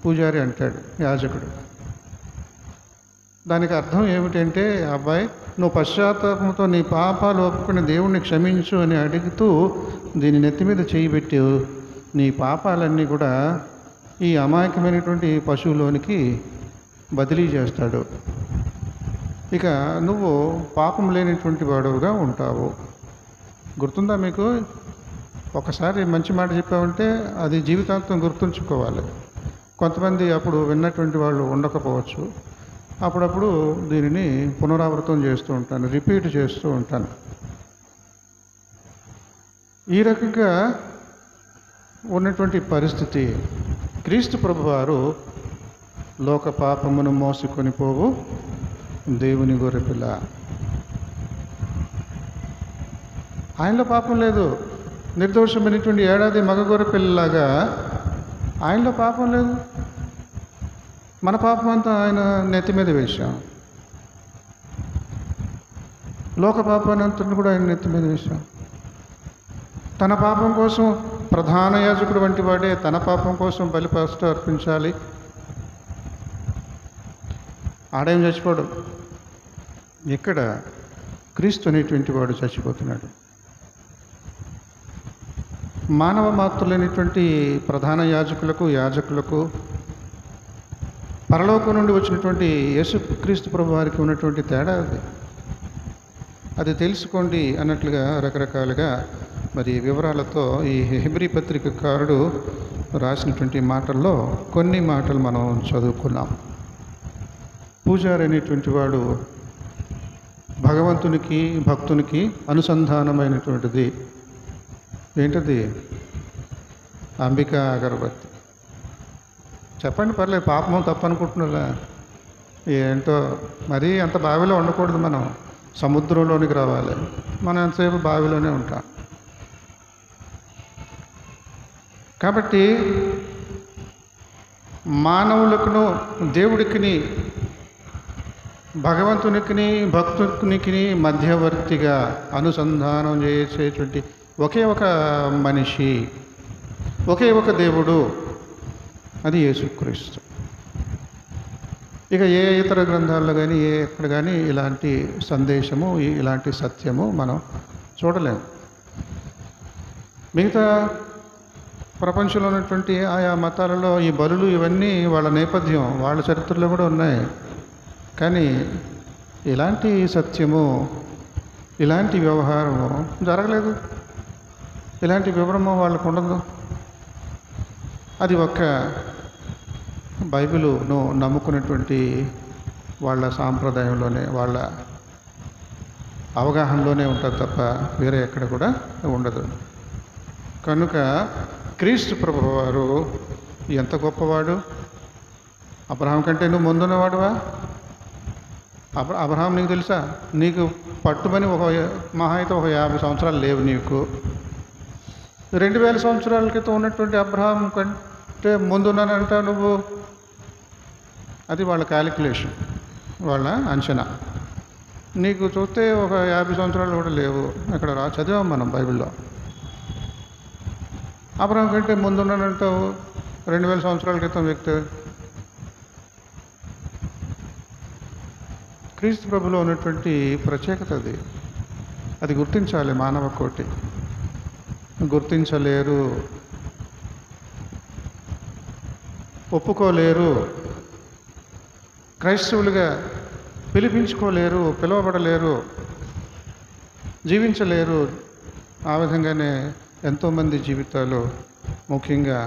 పూజారి అంటాడు, యాజకుడు. దానికి అర్థం ఏమిటంటే, అబ్బాయి నువ్వు పశ్చాత్తాపంతో నీ పాపాలు ఒప్పుకుని దేవుణ్ణి క్షమించు అని అడుగుతూ దీని నెత్తి మీద చేయి పెట్టావు, నీ పాపాలన్నీ కూడా ఈ అమాయకమైనటువంటి పశువులోనికి బదిలీ చేస్తాడు. ఇక నువ్వు పాపం లేనటువంటి వాడుగా ఉంటావు. గుర్తుందా మీకు? ఒకసారి మంచి మాట చెప్పావంటే అది జీవితాంతం గుర్తుంచుకోవాలి. కొంతమంది అప్పుడు విన్నటువంటి వాళ్ళు ఉండకపోవచ్చు. అప్పుడప్పుడు దీనిని పునరావృతం చేస్తూ ఉంటాను, రిపీట్ చేస్తూ ఉంటాను. ఈ రకంగా ఉన్నటువంటి పరిస్థితి క్రీస్తు ప్రభువారు లోక పాపమును మోసుకొని పోవు దేవుని గొర్రెపిల్ల. ఆయనలో పాపం లేదు. నిర్దోషమైనటువంటి ఏడాది మగ గొర్రెపిల్లలాగా ఆయనలో పాపం లేదు. మన పాపం అంతా ఆయన నెత్తి మీద వేశాం. లోక పాపాన్ని అంతా కూడా ఆయన నెత్తి మీద వేశాం. తన పాపం కోసం ప్రధాన యాజకుడు వంటి వాడే తన పాపం కోసం బలిపశు అర్పించాలి. ఆడేం చచ్చిపోడు. ఇక్కడ క్రీస్తు అనేటువంటి వాడు చచ్చిపోతున్నాడు. మానవ మాతృలైనటువంటి ప్రధాన యాజకులకు పరలోకం నుండి వచ్చినటువంటి యేసు క్రీస్తు ప్రభు వారికి ఉన్నటువంటి తేడా అది తెలుసుకోండి అన్నట్లుగా రకరకాలుగా మరి వివరాలతో ఈ హెబ్రీ పత్రికకారుడు రాసినటువంటి మాటల్లో కొన్ని మాటలు మనం చదువుకున్నాం. పూజారి అనేటువంటి వాడు భగవంతునికి భక్తునికి అనుసంధానమైనటువంటిది. ఏంటది? అంబికా అగరబత్తి. చెప్పండి, పర్లేదు. పాపం తప్పనుకుంటున్నారా? ఏంటో మరీ అంత బావిలో ఉండకూడదు. మనం సముద్రంలోనికి రావాలి. మనం ఎంతసేపు బావిలోనే ఉంటాం. కాబట్టి మానవులకును దేవుడికిని భగవంతునికి భక్తునికి మధ్యవర్తిగా అనుసంధానం చేసేటువంటి ఒకే ఒక మనిషి, ఒకే ఒక దేవుడు, అది యేసుక్రీస్తు. ఇక ఏ ఇతర గ్రంథాల్లో కానీ ఎక్కడ కానీ ఇలాంటి సందేశము ఇలాంటి సత్యము మనం చూడలేము. మిగతా ప్రపంచంలో ఉన్నటువంటి ఆయా మతాలలో ఈ బలులు ఇవన్నీ వాళ్ళ నేపథ్యం, వాళ్ళ చరిత్రలో కూడా ఉన్నాయి. కానీ ఇలాంటి సత్యము, ఇలాంటి వ్యవహారము జరగలేదు. ఇలాంటి వివరము వాళ్ళకు ఉండదు. అది ఒక్క బైబిలును నమ్ముకున్నటువంటి వాళ్ళ సాంప్రదాయంలోనే, వాళ్ళ అవగాహనలోనే ఉంటుంది తప్ప వేరే ఎక్కడ కూడా ఉండదు. కనుక క్రీస్తు ప్రభువారు ఎంత గొప్పవాడు! అబ్రహాం కంటే నువ్వు ముందున్నవాడువా? అబ్రహాం నీకు తెలుసా? నీకు పట్టుమని మహా అయితే ఒక 50 సంవత్సరాలు లేవు నీకు. 2000 సంవత్సరాల క్రితం ఉన్నటువంటి అబ్రహాం కంటే ముందున్నానంట నువ్వు. అది వాళ్ళ క్యాలిక్యులేషన్, వాళ్ళ అంచనా. నీకు చూస్తే ఒక 50 సంవత్సరాలు కూడా లేవు. ఇక్కడ చదివాం మనం బైబిల్లో. అబ్రహాం కంటే ముందున్నానంటావు 2000 సంవత్సరాల క్రితం వ్యక్తి. క్రీస్తు ప్రభులో ఉన్నటువంటి ప్రత్యేకత అది గుర్తించాలి మానవ కోటి. గుర్తించలేరు, ఒప్పుకోలేరు, క్రైస్తవులుగా పిలిపించుకోలేరు, పిలువబడలేరు, జీవించలేరు. ఆ విధంగానే ఎంతోమంది జీవితాలు, ముఖ్యంగా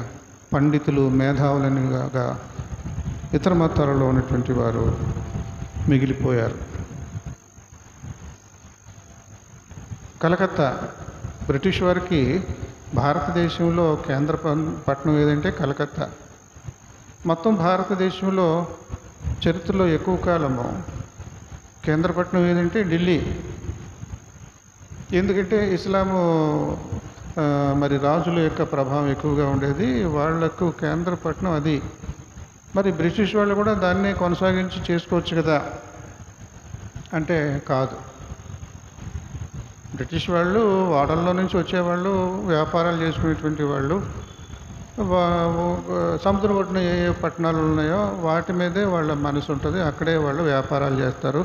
పండితులు, మేధావులనిగా ఇతర మతాలలో ఉన్నటువంటి వారు మిగిలిపోయారు. కలకత్తా బ్రిటిష్ వారికి భారతదేశంలో కేంద్ర పట్టణం ఏదంటే కలకత్తా. మొత్తం భారతదేశంలో చరిత్రలో ఎక్కువ కాలము కేంద్ర పట్టణం ఏదంటే ఢిల్లీ. ఎందుకంటే ఇస్లాము మరి రాజుల యొక్క ప్రభావం ఎక్కువగా ఉండేది. వాళ్లకు కేంద్ర పట్టణం అది. మరి బ్రిటిష్ వాళ్ళు కూడా దాన్నే కొనసాగించి చేసుకోవచ్చు కదా అంటే కాదు. బ్రిటిష్ వాళ్ళు వాడల్లో నుంచి వచ్చేవాళ్ళు, వ్యాపారాలు చేసుకునేటువంటి వాళ్ళు. సముద్రం ఒడ్డున ఏ ఏ పట్టణాలు ఉన్నాయో వాటి మీదే వాళ్ళ మనసు ఉంటుంది, అక్కడే వాళ్ళు వ్యాపారాలు చేస్తారు.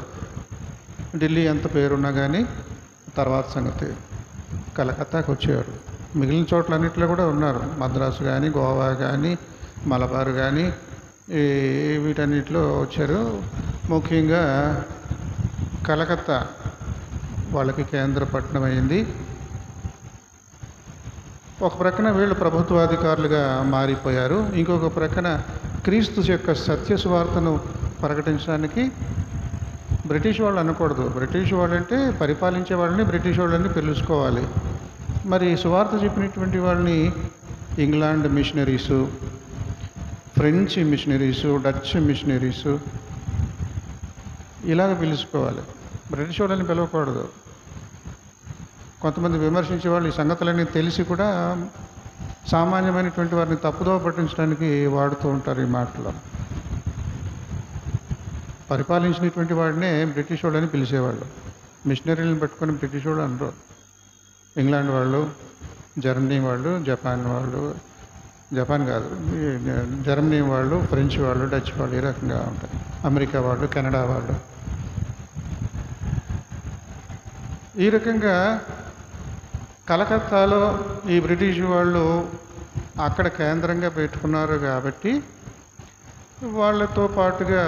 ఢిల్లీ ఎంత పేరున్నా కానీ తర్వాత సంగతి. కలకత్తాకి వచ్చేవారు. మిగిలిన చోట్లన్నింటిలో కూడా ఉన్నారు. మద్రాసు కానీ, గోవా కానీ, మలబార్ కానీ వీటన్నిటిలో వచ్చారు. ముఖ్యంగా కలకత్తా వాళ్ళకి కేంద్ర పట్టణం అయింది. ఒక ప్రక్కన వీళ్ళు ప్రభుత్వాధికారులుగా మారిపోయారు. ఇంకొక ప్రక్కన క్రీస్తు యొక్క సత్య సువార్తను ప్రకటించడానికి బ్రిటిష్ వాళ్ళు అనకూడదు. బ్రిటిష్ వాళ్ళంటే పరిపాలించే వాళ్ళని బ్రిటిష్ వాళ్ళని పిలుచుకోవాలి. మరి సువార్త చెప్పినటువంటి వాళ్ళని England missionaries, French missionaries, Dutch missionaries ఇలాగ పిలుచుకోవాలి. బ్రిటిష్ వాళ్ళని పిలవకూడదు. కొంతమంది విమర్శించే వాళ్ళు ఈ సంగతులన్నీ తెలిసి కూడా సామాన్యమైనటువంటి వారిని తప్పుదో పట్టించడానికి వాడుతూ ఉంటారు ఈ మాటలు. పరిపాలించినటువంటి వాడినే బ్రిటిష్ వాళ్ళని పిలిచేవాళ్ళు. మిషనరీలను పెట్టుకొని బ్రిటిష్ వాళ్ళు అనరు. ఇంగ్లాండ్ వాళ్ళు, జర్మనీ వాళ్ళు, జపాన్ కాదు, జర్మనీ వాళ్ళు, ఫ్రెంచ్ వాళ్ళు, డచ్ వాళ్ళు ఈ రకంగా ఉంటాయి. అమెరికా వాళ్ళు, కెనడా వాళ్ళు ఈ రకంగా. కలకత్తాలో ఈ బ్రిటిష్ వాళ్ళు అక్కడ కేంద్రంగా పెట్టుకున్నారు కాబట్టి వాళ్ళతో పాటుగా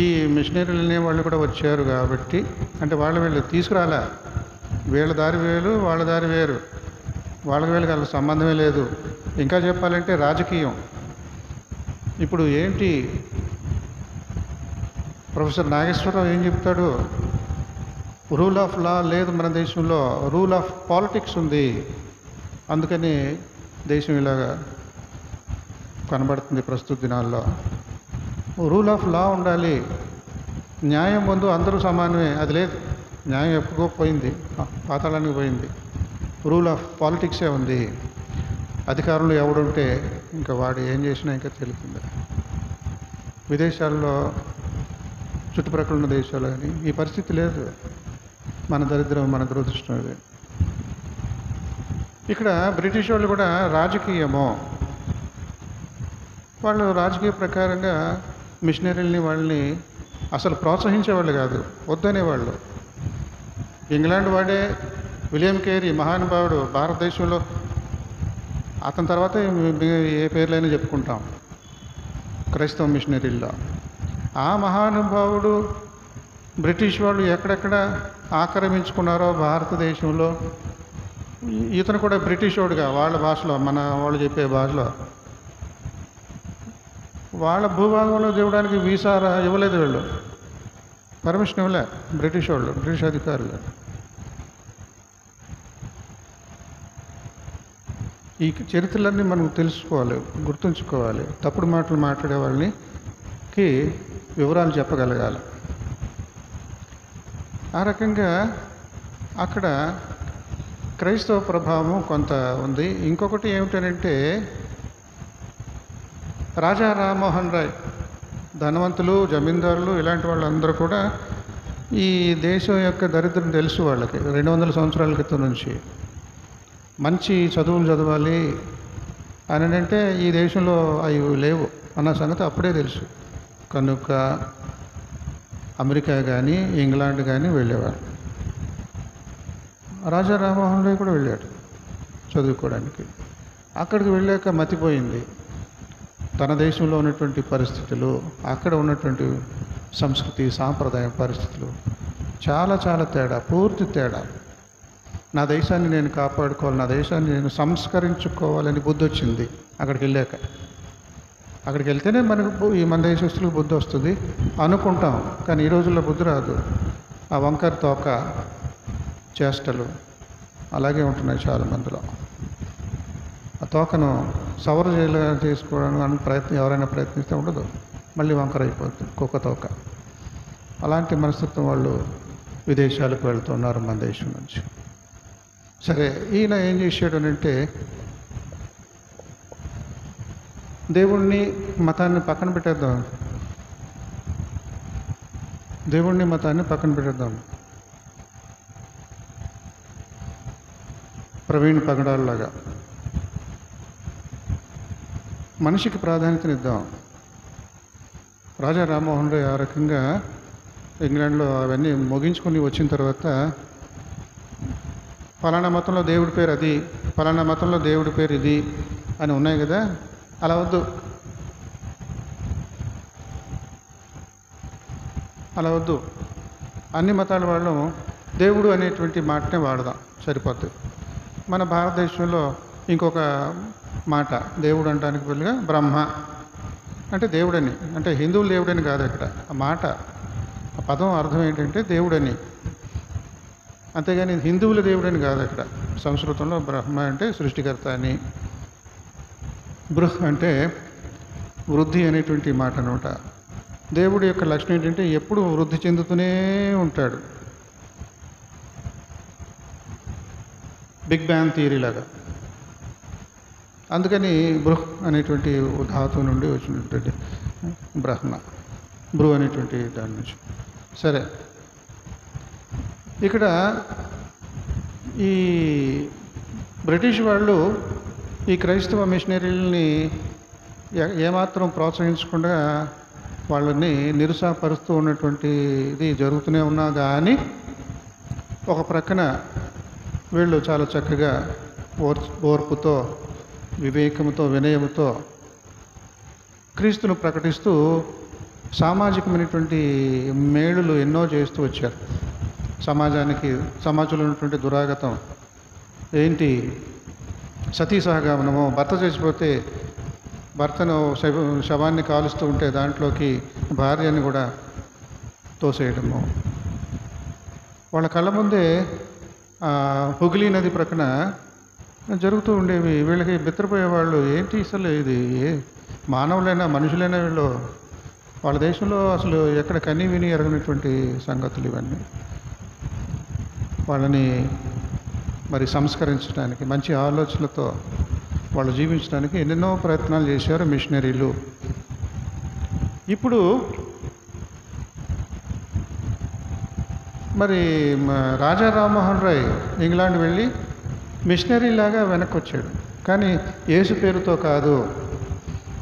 ఈ మిషనరీలు అనే వాళ్ళు కూడా వచ్చారు కాబట్టి, అంటే వీళ్ళు తీసుకురాలే. వీళ్ళ దారి వేరు, వాళ్ళ దారి వేరు. వాళ్ళకి వాళ్ళ సంబంధమే లేదు. ఇంకా చెప్పాలంటే రాజకీయం. ఇప్పుడు ఏంటి ప్రొఫెసర్ నాగేశ్వరరావు ఏం చెప్తాడు? రూల్ ఆఫ్ లా లేదు మన దేశంలో, రూల్ ఆఫ్ పాలిటిక్స్ ఉంది. అందుకని దేశం ఇలాగా కనబడుతుంది ప్రస్తుత దినాల్లో. రూల్ ఆఫ్ లా ఉండాలి. న్యాయం ముందు అందరూ సమానమే, అది లేదు. న్యాయం ఎప్పుడో పోయింది, పాతాళానికి పోయింది. రూల్ ఆఫ్ పాలిటిక్సే ఉంది. అధికారంలో ఎవడుంటే ఇంకా వాడు ఏం చేసినా ఇంకా తెలుస్తుంది. విదేశాల్లో, చుట్టుప్రక్కల ఉన్న దేశాలు కానీ ఈ పరిస్థితి లేదు. మన దరిద్రం, మన దురదృష్టం ఇది. ఇక్కడ బ్రిటిష్ వాళ్ళు కూడా రాజకీయము. వాళ్ళు రాజకీయ ప్రకారంగా మిషనరీలని వాళ్ళని అసలు ప్రోత్సహించేవాళ్ళు కాదు, వద్దనేవాళ్ళు. ఇంగ్లాండ్ వాడే విలియం కేరీ మహానుభావుడు, భారతదేశంలో అతని తర్వాత ఏ పేర్లైనా చెప్పుకుంటాం క్రైస్తవ మిషనరీల్లో. ఆ మహానుభావుడు బ్రిటిష్ వాళ్ళు ఎక్కడెక్కడ ఆక్రమించుకున్నారో భారతదేశంలో, ఇతను కూడా బ్రిటిష్ వాడుగా వాళ్ళ భాషలో, మన వాళ్ళు చెప్పే భాషలో వాళ్ళ భూభాగంలో దిగడానికి వీసా ఇవ్వలేదు. వీళ్ళు పర్మిషన్ ఇవ్వలే. బ్రిటిష్ వాళ్ళు, బ్రిటిష్ అధికారులు. ఈ చరిత్రలన్నీ మనం తెలుసుకోవాలి, గుర్తుంచుకోవాలి. తప్పుడు మాటలు మాట్లాడే వాళ్ళకి వివరాలు చెప్పగలగాలి. ఆ రకంగా అక్కడ క్రైస్తవ ప్రభావం కొంత ఉంది. ఇంకొకటి ఏమిటంటే రాజా రామ్మోహన్ రాయ్, ధనవంతులు, జమీందారులు ఇలాంటి వాళ్ళందరూ కూడా ఈ దేశం యొక్క దరిద్రం తెలుసు వాళ్ళకి. 200 సంవత్సరాల క్రితం నుంచి మంచి చదువులు చదవాలి అని అంటే ఈ దేశంలో అవి లేవు అన్న సంగతి అప్పుడే తెలుసు. కనుక అమెరికా కానీ, ఇంగ్లాండ్ కానీ వెళ్ళేవారు. రాజా రామ్మోహన్ రాయ్ కూడా వెళ్ళాడు చదువుకోవడానికి. అక్కడికి వెళ్ళాక మతిపోయింది. తన దేశంలో ఉన్నటువంటి పరిస్థితులు, అక్కడ ఉన్నటువంటి సంస్కృతి, సాంప్రదాయ పరిస్థితులు చాలా చాలా తేడా, పూర్తి తేడా. నా దేశాన్ని నేను కాపాడుకోవాలి, నా దేశాన్ని నేను సంస్కరించుకోవాలని బుద్ధి వచ్చింది అక్కడికి వెళ్ళాక. అక్కడికి వెళ్తేనే మనకు ఈ మన దేశస్తులకు బుద్ధి వస్తుంది అనుకుంటాం. కానీ ఈ రోజుల్లో బుద్ధి రాదు. ఆ వంకర తోక చేష్టలు అలాగే ఉంటున్నాయి చాలామందిలో. ఆ తోకను సవర చేసుకోవడానికి ఎవరైనా ప్రయత్నిస్తే ఉండదు, మళ్ళీ వంకర అయిపోతుంది కుక్క తోక. అలాంటి మనస్తత్వం వాళ్ళు విదేశాలకు వెళ్తున్నారు మన దేశం నుంచి. సరే, ఈయన ఏం చేశాడు అంటే దేవుణ్ణి మతాన్ని పక్కన పెట్టేద్దాం, దేవుణ్ణి మతాన్ని పక్కన పెట్టేద్దాం. ప్రవీణ్ పగడాల్లాగా మనిషికి ప్రాధాన్యతనిద్దాం. రాజా రామ్మోహన్ రాయ్ ఆ రకంగా ఇంగ్లాండ్లో అవన్నీ ముగించుకొని వచ్చిన తర్వాత ఫలానా మతంలో దేవుడి పేరు అది, ఫలానా మతంలో దేవుడి పేరు ఇది అని ఉన్నాయి కదా, అలా వద్దు. అలా వద్దు. అన్ని మతాల వాళ్ళు దేవుడు అనేటువంటి మాటనే వాడదాం, సరిపోద్ది. మన భారతదేశంలో ఇంకొక మాట దేవుడు అనడానికి బదులుగా బ్రహ్మ అంటే దేవుడని, అంటే హిందువులు దేవుడని కాదు అక్కడ ఆ మాట, ఆ పదం అర్థం ఏంటంటే దేవుడని, అంతేగాని హిందువుల దేవుడని కాదు అక్కడ. సంస్కృతంలో బ్రహ్మ అంటే సృష్టికర్త అని, బృహ్ అంటే వృద్ధి అనేటువంటి మాట అనమాట. దేవుడి యొక్క లక్షణం ఏంటంటే ఎప్పుడు వృద్ధి చెందుతూనే ఉంటాడు, బిగ్ బ్యాంగ్ థియరీ లాగా. అందుకని బృహ్ అనేటువంటి ధాతువు నుండి వచ్చినటువంటి బ్రహ్మ, బృహ్ అనేటువంటి దాని నుంచి. సరే, ఇక్కడ ఈ బ్రిటిష్ వాళ్ళు ఈ క్రైస్తవ మిషనరీలని ఏమాత్రం ప్రోత్సహించకుండా వాళ్ళని నిరుత్సాహపరుస్తూ ఉన్నటువంటి ఇది జరుగుతూనే ఉన్నా కానీ ఒక ప్రక్కన వీళ్ళు చాలా చక్కగా ఓర్పుతో, వివేకంతో, వినయంతో క్రీస్తును ప్రకటిస్తూ సామాజికమైనటువంటి మేలులు ఎన్నో చేస్తూ వచ్చారు. సమాజంలో ఉన్నటువంటి దురాగతం ఏంటి, సతీ సహగమనము, భర్త చచ్చిపోతే భర్తను శవాన్ని కాలుస్తూ ఉంటే దాంట్లోకి భార్యని కూడా తోసేయడము. వాళ్ళ కళ్ళ ముందే హుగ్లీ నది ప్రక్కన జరుగుతూ ఉండేవి. వీళ్ళకి బెత్తరపోయేవాళ్ళు, ఏంటి అసలు ఇది మానవులైనా మనుషులైనా వీళ్ళు, వాళ్ళ దేశంలో అసలు ఎక్కడ కని విని ఎరగనటువంటి సంగతులు ఇవన్నీ. వాళ్ళని మరి సంస్కరించడానికి, మంచి ఆలోచనలతో వాళ్ళు జీవించడానికి ఎన్నెన్నో ప్రయత్నాలు చేశారు మిషనరీలు. ఇప్పుడు మరి రాజా రామ్మోహన్ రాయ్ ఇంగ్లాండ్ వెళ్ళి మిషనరీలాగా వెనక్కి వచ్చాడు, కానీ యేసు పేరుతో కాదు,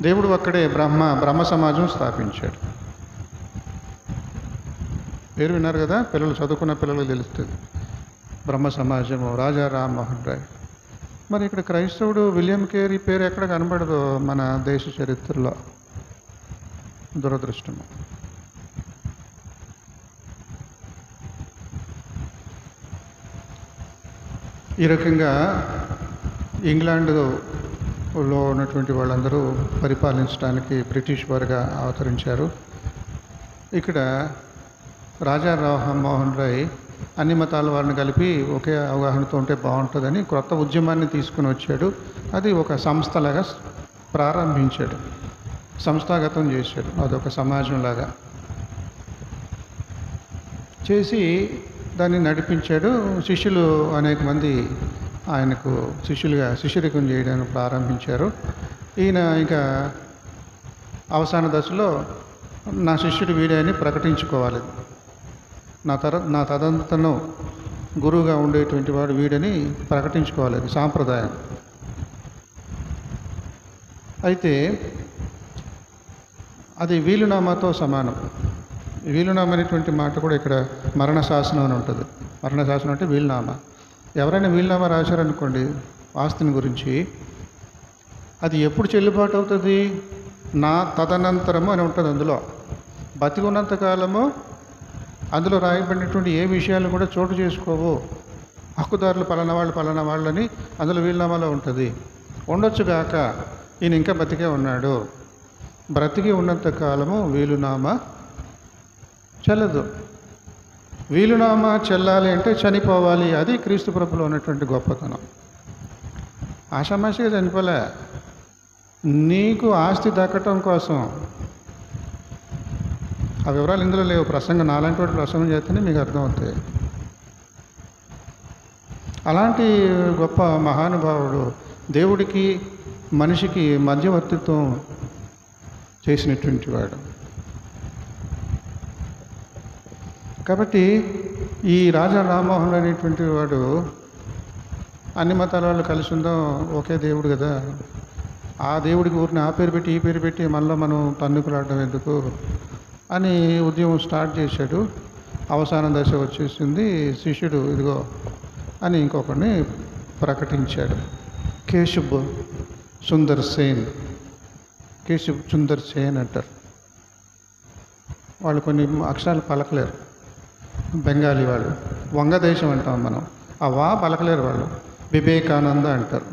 దేవుడు ఒక్కడే బ్రహ్మ సమాజం స్థాపించాడు. పేరు విన్నారు కదా, పిల్లలు చదువుకున్న పిల్లలకు తెలుస్తుంది, బ్రహ్మ సమాజము, రాజా రామ్మోహన్ రాయ్. మరి ఇక్కడ క్రైస్తవుడు విలియం కేరీ పేరు ఎక్కడ కనబడదు మన దేశ చరిత్రలో, దురదృష్టము. ఈ రకంగా ఇంగ్లాండ్లో ఉన్నటువంటి వాళ్ళందరూ పరిపాలించడానికి బ్రిటిష్ వారుగా అవతరించారు. ఇక్కడ రాజా రామ్మోహన్ రాయ్ అన్ని మతాల వారిని కలిపి ఒకే అవగాహనతో ఉంటే బాగుంటుందని కొత్త ఉద్యమాన్ని తీసుకుని వచ్చాడు. అది ఒక సంస్థలాగా ప్రారంభించాడు, సంస్థాగతం చేశాడు, అదొక సమాజంలాగా చేసి దాన్ని నడిపించాడు. శిష్యులు అనేక మంది ఆయనకు శిష్యరికం చేయడానికి ప్రారంభించారు. ఈయన ఇంకా అవసాన దశలో నా శిష్యుడు వీడే అని ప్రకటించుకోవాలి, నా తదంతను గురువుగా ఉండేటువంటి వాడు వీడని ప్రకటించుకోవాలి, అది సాంప్రదాయం. అయితే అది వీలునామాతో సమానం. వీలునామా అనేటువంటి మాట కూడా ఇక్కడ మరణ శాసనం అని ఉంటుంది. మరణ శాసనం అంటే వీలునామా. ఎవరైనా వీలునామా రాశారనుకోండి ఆస్తిని గురించి, అది ఎప్పుడు చెల్లుబాటు అవుతుంది, నా తదనంతరము అని ఉంటుంది. అందులో బతికి ఉన్నంతకాలము అందులో రాయబడినటువంటి ఏ విషయాలు కూడా చోటు చేసుకోవు. హక్కుదారులు పలానా వాళ్ళని అందులో వీలునామాలో ఉంటుంది. ఉండొచ్చుగాక ఈయన ఇంకా బతికే ఉన్నాడు, బ్రతికి ఉన్నంత కాలము వీలునామా చెల్లదు. వీలునామా చెల్లాలి అంటే చనిపోవాలి. అది క్రీస్తు ప్రభులో ఉన్నటువంటి గొప్పతనం. ఆషామాషిగా చనిపోలే, నీకు ఆస్తి దక్కటం కోసం. ఆ వివరాలు ఇందులో లేవు, ప్రసంగం నాలాంటి వాటి ప్రసంగం చేస్తేనే మీకు అర్థమవుతాయి. అలాంటి గొప్ప మహానుభావుడు దేవుడికి మనిషికి మధ్యవర్తిత్వం చేసినటువంటి వాడు. కాబట్టి ఈ రాజా రామ్మోహన్ అనేటువంటి వాడు అన్ని మతాల వాళ్ళు కలిసి ఉందాం, ఒకే దేవుడు కదా, ఆ దేవుడికి ఊరిని ఆ పేరు పెట్టి ఈ పేరు పెట్టి మనలో మనం తన్నుకులాడడం ఎందుకు అని ఉద్యమం స్టార్ట్ చేశాడు. అవసాన దశ వచ్చేసింది. శిష్యుడు ఇదిగో అని ఇంకొకరిని ప్రకటించాడు. కేశబ్ సుందర్ సేన్, కేశబ్ సుందర్ సేన్ అంటారు. వాళ్ళు కొన్ని అక్షరాలు పలకలేరు, బెంగాలీ వాళ్ళు. వంగదేశం అంటాం మనం, ఆ వా పలకలేరు వాళ్ళు. వివేకానంద అంటారు.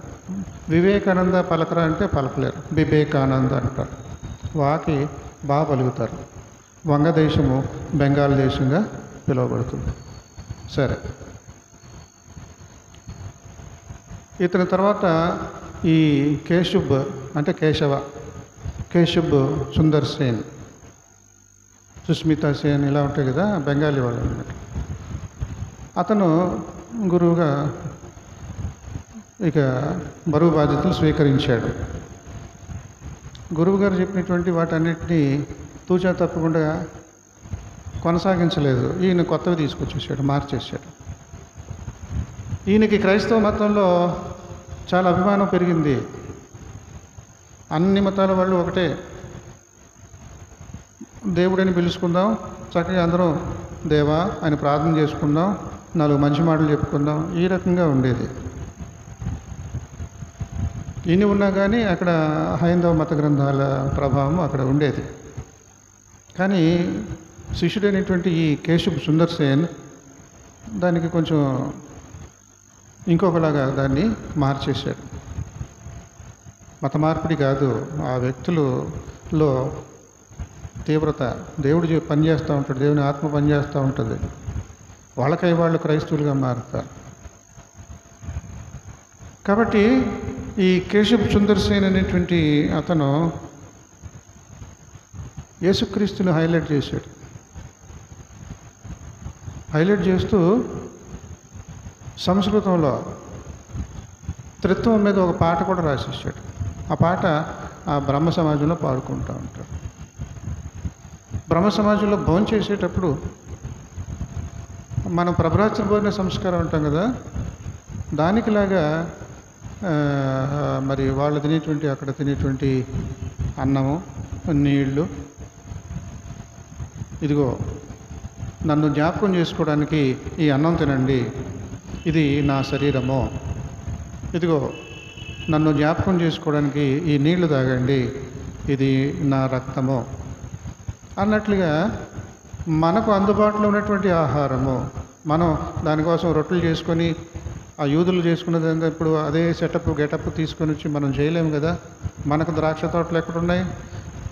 వివేకానంద పలకరా అంటే పలకలేరు, వివేకానంద అంటారు. వాకి బాగా పలుకుతారు. వంగదేశము బెంగాల్ దేశంగా పిలువబడుతుంది. సరే, ఇతని తర్వాత ఈ కేశబ్ అంటే కేశబ్ సుందర్ సేన్, సుస్మితా సేన్ ఇలా ఉంటాయి కదా బెంగాలీ వాళ్ళు అన్నమాట. అతను గురువుగా ఇక బరువు బాధ్యతలు స్వీకరించాడు. గురువుగారు చెప్పినటువంటి వాటన్నిటినీ తూచా తప్పకుండా కొనసాగించలేదు. ఈయన కొత్తవి తీసుకొచ్చేసాడు, మార్చేశాడు. ఈయనకి క్రైస్తవ మతంలో చాలా అభిమానం పెరిగింది. అన్ని మతాల వాళ్ళు ఒకటే, దేవుడిని పిలుచుకుందాం, చక్కగా అందరం దేవా అని ప్రార్థన చేసుకుందాం, 4 మంచి మాటలు చెప్పుకుందాం, ఈ రకంగా ఉండేది. ఇన్ని ఉన్నా కానీ అక్కడ హైందవ మత గ్రంథాల ప్రభావం అక్కడ ఉండేది. కానీ శిష్యుడైనటువంటి ఈ కేశబ్ సుందర్ సేన్ దానికి కొంచెం ఇంకొకలాగా దాన్ని మార్చేశాడు. మత మార్పిడి కాదు, ఆ వ్యక్తులలో తీవ్రత, దేవుడు పనిచేస్తూ ఉంటాడు, దేవుని ఆత్మ పనిచేస్తూ ఉంటుంది, వాళ్ళకై వాళ్ళు క్రైస్తవులుగా మారుతారు. కాబట్టి ఈ కేశబ్ సుందర్ సేన్ అనేటువంటి అతను యేసుక్రీస్తుని హైలైట్ చేశాడు. హైలైట్ చేస్తూ సంస్కృతంలో త్రిత్వం మీద ఒక పాట కూడా రాసేసాడు. ఆ పాట ఆ బ్రహ్మ సమాజంలో పాడుకుంటూ ఉంటాడు. బ్రహ్మ సమాజంలో భోంచేసేటప్పుడు మనం ప్రభరాత్రి భోజన సంస్కారం ఉంటాం కదా, దానికిలాగా మరి వాళ్ళు తినేటువంటి అక్కడ తినేటువంటి అన్నము, నీళ్ళు, ఇదిగో నన్ను జ్ఞాపకం చేసుకోవడానికి ఈ అన్నం తినండి, ఇది నా శరీరము, ఇదిగో నన్ను జ్ఞాపకం చేసుకోవడానికి ఈ నీళ్లు తాగండి, ఇది నా రక్తము అన్నట్లుగా మనకు అందుబాటులో ఉన్నటువంటి ఆహారము, మనం దానికోసం రొట్టెలు చేసుకొని ఆ యూదులు చేసుకున్నది ఇప్పుడు అదే గెటప్ తీసుకొని వచ్చి మనం చేయలేము కదా. మనకు ద్రాక్ష తోటలు ఎక్కడున్నాయి?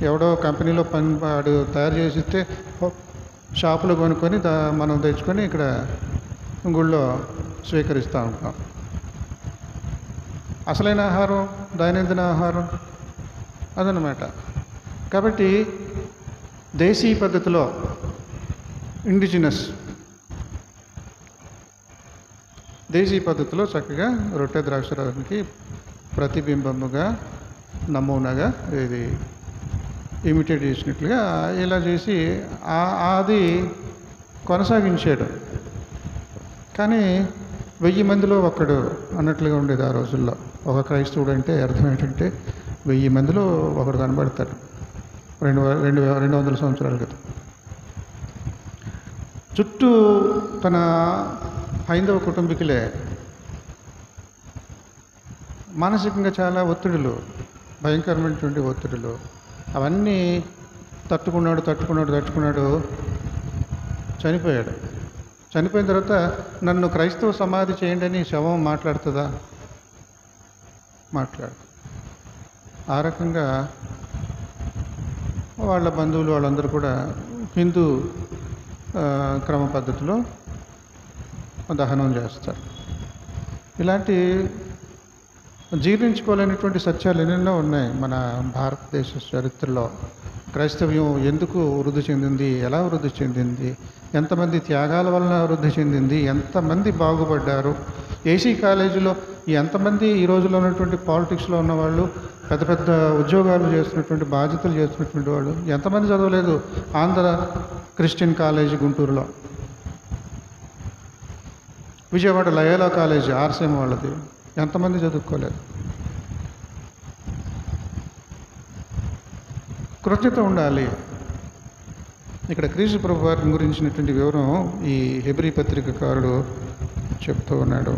ఎవడో కంపెనీలో వాడు తయారు చేసి ఇస్తే షాపులో కొనుక్కొని మనం తెచ్చుకొని ఇక్కడ గుళ్ళో స్వీకరిస్తూ ఉంటాం. అసలైన ఆహారం, దైనందిన ఆహారం అదనమాట. కాబట్టి దేశీ పద్ధతిలో దేశీ పద్ధతిలో చక్కగా రొట్టె ద్రాక్షరానికి ప్రతిబింబముగా, నమూనాగా ఇది ఇమిటేట్ చేసినట్లుగా ఇలా చేసి అది కొనసాగించాడు. కానీ 1000 మందిలో ఒక్కడు అన్నట్లుగా ఉండేది ఆ రోజుల్లో. ఒక క్రైస్తవుడు అంటే అర్థం ఏంటంటే 1000 మందిలో ఒకడు కనబడతాడు 200 సంవత్సరాల క్రితం. చుట్టూ తన హైందవ కుటుంబీకులే మానసికంగా చాలా ఒత్తిడులు, భయంకరమైనటువంటి ఒత్తిడులు, అవన్నీ తట్టుకున్నాడు. చనిపోయాడు. చనిపోయిన తర్వాత నన్ను క్రైస్తవ సమాధి చేయండి అని శవం మాట్లాడుతుందా? ఆ రకంగా వాళ్ళ బంధువులు వాళ్ళందరూ కూడా హిందూ క్రమ పద్ధతిలో దహనం చేస్తారు. ఇలాంటి జీర్ణించుకోలేనటువంటి సత్యాలు ఎన్నెన్నో ఉన్నాయి మన భారతదేశ చరిత్రలో. క్రైస్తవ్యం ఎందుకు వృద్ధి చెందింది, ఎలా వృద్ధి చెందింది, ఎంతమంది త్యాగాల వలన వృద్ధి చెందింది, ఎంతమంది బాగుపడ్డారు, ఏసీ కాలేజీలో ఎంతమంది ఈ రోజుల్లో ఉన్నటువంటి పాలిటిక్స్లో ఉన్నవాళ్ళు, పెద్ద పెద్ద ఉద్యోగాలు చేస్తున్నటువంటి, బాధ్యతలు చేస్తున్నటువంటి వాళ్ళు ఎంతమంది చదవలేదు. ఆంధ్ర క్రిస్టియన్ కాలేజీ గుంటూరులో, విజయవాడ లయోలా కాలేజీ ఆర్సీఎం వాళ్ళది, ఎంతమంది చదువుకోలేదు? కృతజ్ఞత ఉండాలి. ఇక్కడ క్రీస్తు ప్రభు వారి గురించినటువంటి వివరం ఈ హెబ్రీ పత్రికకారుడు చెప్తూ ఉన్నాడు.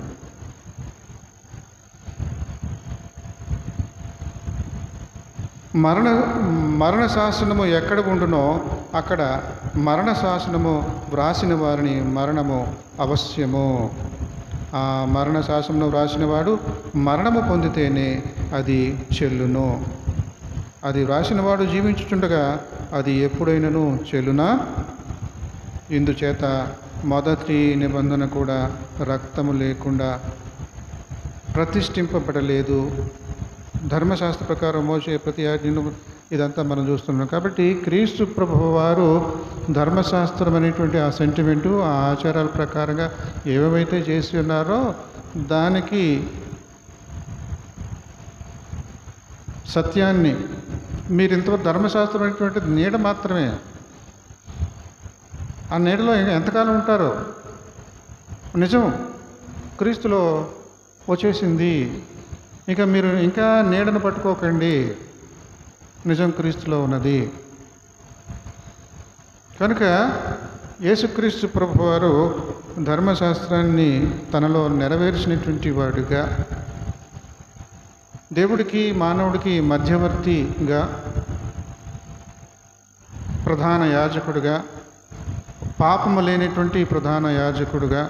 మరణ శాసనము ఎక్కడ ఉండునో అక్కడ మరణ శాసనము వ్రాసిన వారిని మరణము అవశ్యము. ఆ మరణ శాసనము వ్రాసిన వాడు మరణము పొందితేనే అది చెల్లును. అది వ్రాసినవాడు జీవించుచుండగా అది ఎప్పుడైనాను చెల్లునా? ఇందుచేత మొదటి నిబంధన కూడా రక్తము లేకుండా ప్రతిష్ఠింపబడలేదు. ధర్మశాస్త్ర ప్రకారం మోసే ప్రతి ఆజ్ఞను ఇదంతా మనం చూస్తున్నాం. కాబట్టి క్రీస్తు ప్రభువు వారు ధర్మశాస్త్రం అనేటువంటి ఆ సెంటిమెంటు, ఆ ఆచారాల ప్రకారంగా ఏవేవైతే చేసి ఉన్నారో దానికి సత్యాన్ని మీరు ఇంతవరకు ధర్మశాస్త్రం అనేటువంటి నీడ మాత్రమే. ఆ నీడలో ఎంతకాలం ఉంటారో? నిజం క్రీస్తులో వచ్చేసింది. ఇక మీరు ఇంకా నీడను పట్టుకోకండి. నిజం క్రీస్తులో ఉన్నది. కనుక యేసుక్రీస్తు ప్రభువారు ధర్మశాస్త్రాన్ని తనలో నెరవేర్చినటువంటి వాడుగా, దేవుడికి మానవుడికి మధ్యవర్తిగా, ప్రధాన యాజకుడిగా, పాపము లేనటువంటి ప్రధాన యాజకుడిగా,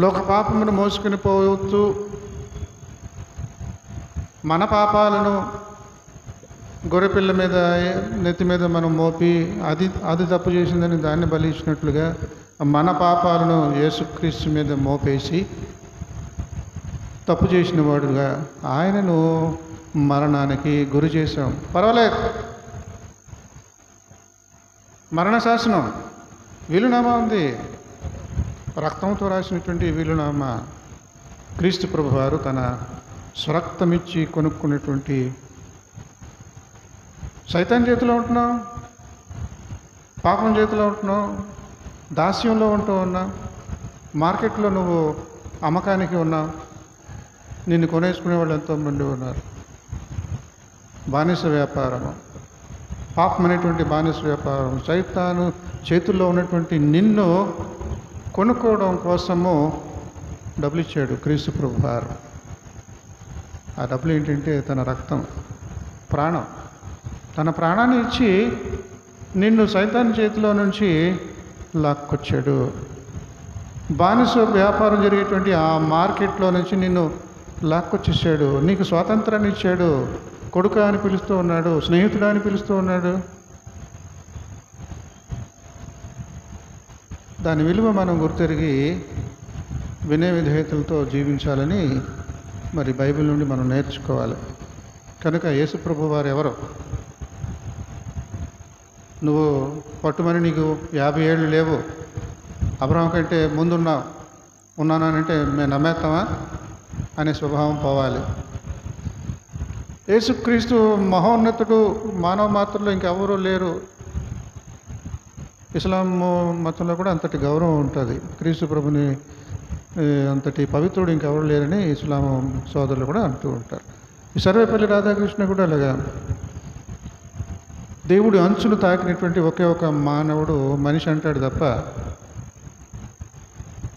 లోక పాపమును మోసుకుని పోతూ మన పాపాలను గొర్రెపిల్ల మీద నెత్తి మీద మనం మోపి అది తప్పు చేసిందని దాన్ని బలి ఇచ్చినట్లుగా మన పాపాలను యేసుక్రీస్తు మీద మోపేసి తప్పు చేసిన వాడుగా ఆయనను మరణానికి గురి చేశాం. పర్వాలేదు, మరణ శాసనం వీలునామా ఉంది. రక్తంతో రాసినటువంటి వీలునామా క్రీస్తు ప్రభువారు తన స్వరక్తమిచ్చి కొనుక్కున్నటువంటి. సైతాన్ చేతిలో ఉంటున్నావు, పాపం చేతిలో ఉంటున్నావు, దాస్యంలో ఉంటూ ఉన్నావు, మార్కెట్లో నువ్వు అమ్మకానికి ఉన్నావు, నిన్ను కొనేసుకునే వాళ్ళు ఎంతోమంది ఉన్నారు. బానిస వ్యాపారము, పాపం అనేటువంటి బానిస వ్యాపారం, సైతాను చేతుల్లో ఉన్నటువంటి నిన్ను కొనుక్కోవడం కోసము డబ్బులు ఇచ్చాడు క్రీస్తు ప్రభువారు. ఆ డబ్బులు ఏంటంటే తన రక్తం, ప్రాణం. తన ప్రాణాన్ని ఇచ్చి నిన్ను సైతాన్ చేతిలో నుంచి లాక్కొచ్చాడు. బానిస వ్యాపారం జరిగేటువంటి ఆ మార్కెట్లో నుంచి నిన్ను లాక్కొచ్చేసాడు. నీకు స్వాతంత్రాన్ని ఇచ్చాడు. కొడుకు అని పిలుస్తూ ఉన్నాడు, స్నేహితుడు అని పిలుస్తూ ఉన్నాడు. దాని విలువ మనం గుర్తెరిగి వినయ విధేయతలతో జీవించాలని మరి బైబిల్ నుండి మనం నేర్చుకోవాలి. కనుక యేసుప్రభు వారు ఎవరు? నువ్వు పట్టుమని నీకు 50 ఏళ్ళు లేవు, అబ్రహాం కంటే ఉన్నానంటే మేము నమ్మేస్తామా అనే స్వభావం పోవాలి. యేసుక్రీస్తు మహోన్నతుడు, మానవ మాత్రలో ఇంకెవరూ లేరు. ఇస్లాం మతంలో కూడా అంతటి గౌరవం ఉంటుంది. క్రీస్తు ప్రభుని అంతటి పవిత్రుడు ఇంకెవరు లేరని ఇస్లాం సోదరులు కూడా అంటూ ఉంటారు. ఈ సర్వేపల్లి రాధాకృష్ణ కూడా అలాగా దేవుడు అంచును తాకినటువంటి ఒకే ఒక మానవుడు మనిషి అంటాడు తప్ప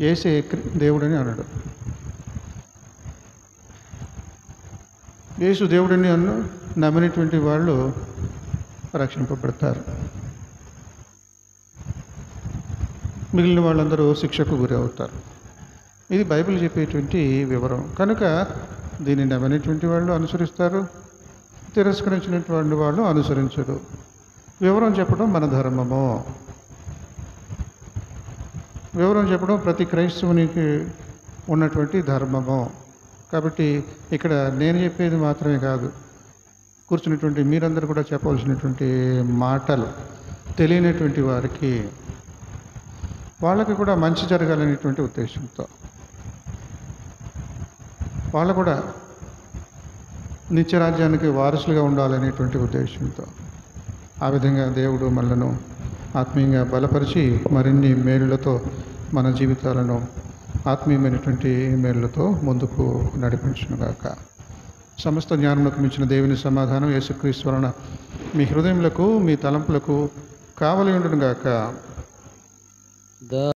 యేసే దేవుడని అన్నాడు. యేసు దేవుడిని నమ్మినటువంటి వాళ్ళు రక్షింపబడతారు. మిగిలిన వాళ్ళందరూ శిక్షకు గురి అవుతారు. ఇది బైబిల్ చెప్పేటువంటి వివరం. కనుక దీన్ని నమ్మినటువంటి వాళ్ళు అనుసరిస్తారు, తిరస్కరించినటువంటి వాళ్ళు అనుసరించరు. వివరం చెప్పడం మన ధర్మము. వివరం చెప్పడం ప్రతి క్రైస్తవునికి ఉన్నటువంటి ధర్మము. కాబట్టి ఇక్కడ నేను చెప్పేది మాత్రమే కాదు, కూర్చున్నటువంటి మీరందరూ కూడా చెప్పవలసినటువంటి మాటలు తెలియనటువంటి వారికి, వాళ్ళకి కూడా మంచి జరగాలనేటువంటి ఉద్దేశంతో, వాళ్ళు కూడా నిత్యరాజ్యానికి వారసులుగా ఉండాలనేటువంటి ఉద్దేశంతో ఆ విధంగా దేవుడు మనలను ఆత్మీయంగా బలపరిచి మరిన్ని మేలులతో మన జీవితాలను ఆత్మీయమైనటువంటి మేళ్లతో ముందుకు నడిపించునుగాక. సమస్త జ్ఞానములకు మించిన దేవుని సమాధానం యేసుక్రీస్తు వలన మీ హృదయములకు మీ తలంపులకు కావలి ఉండునుగాక.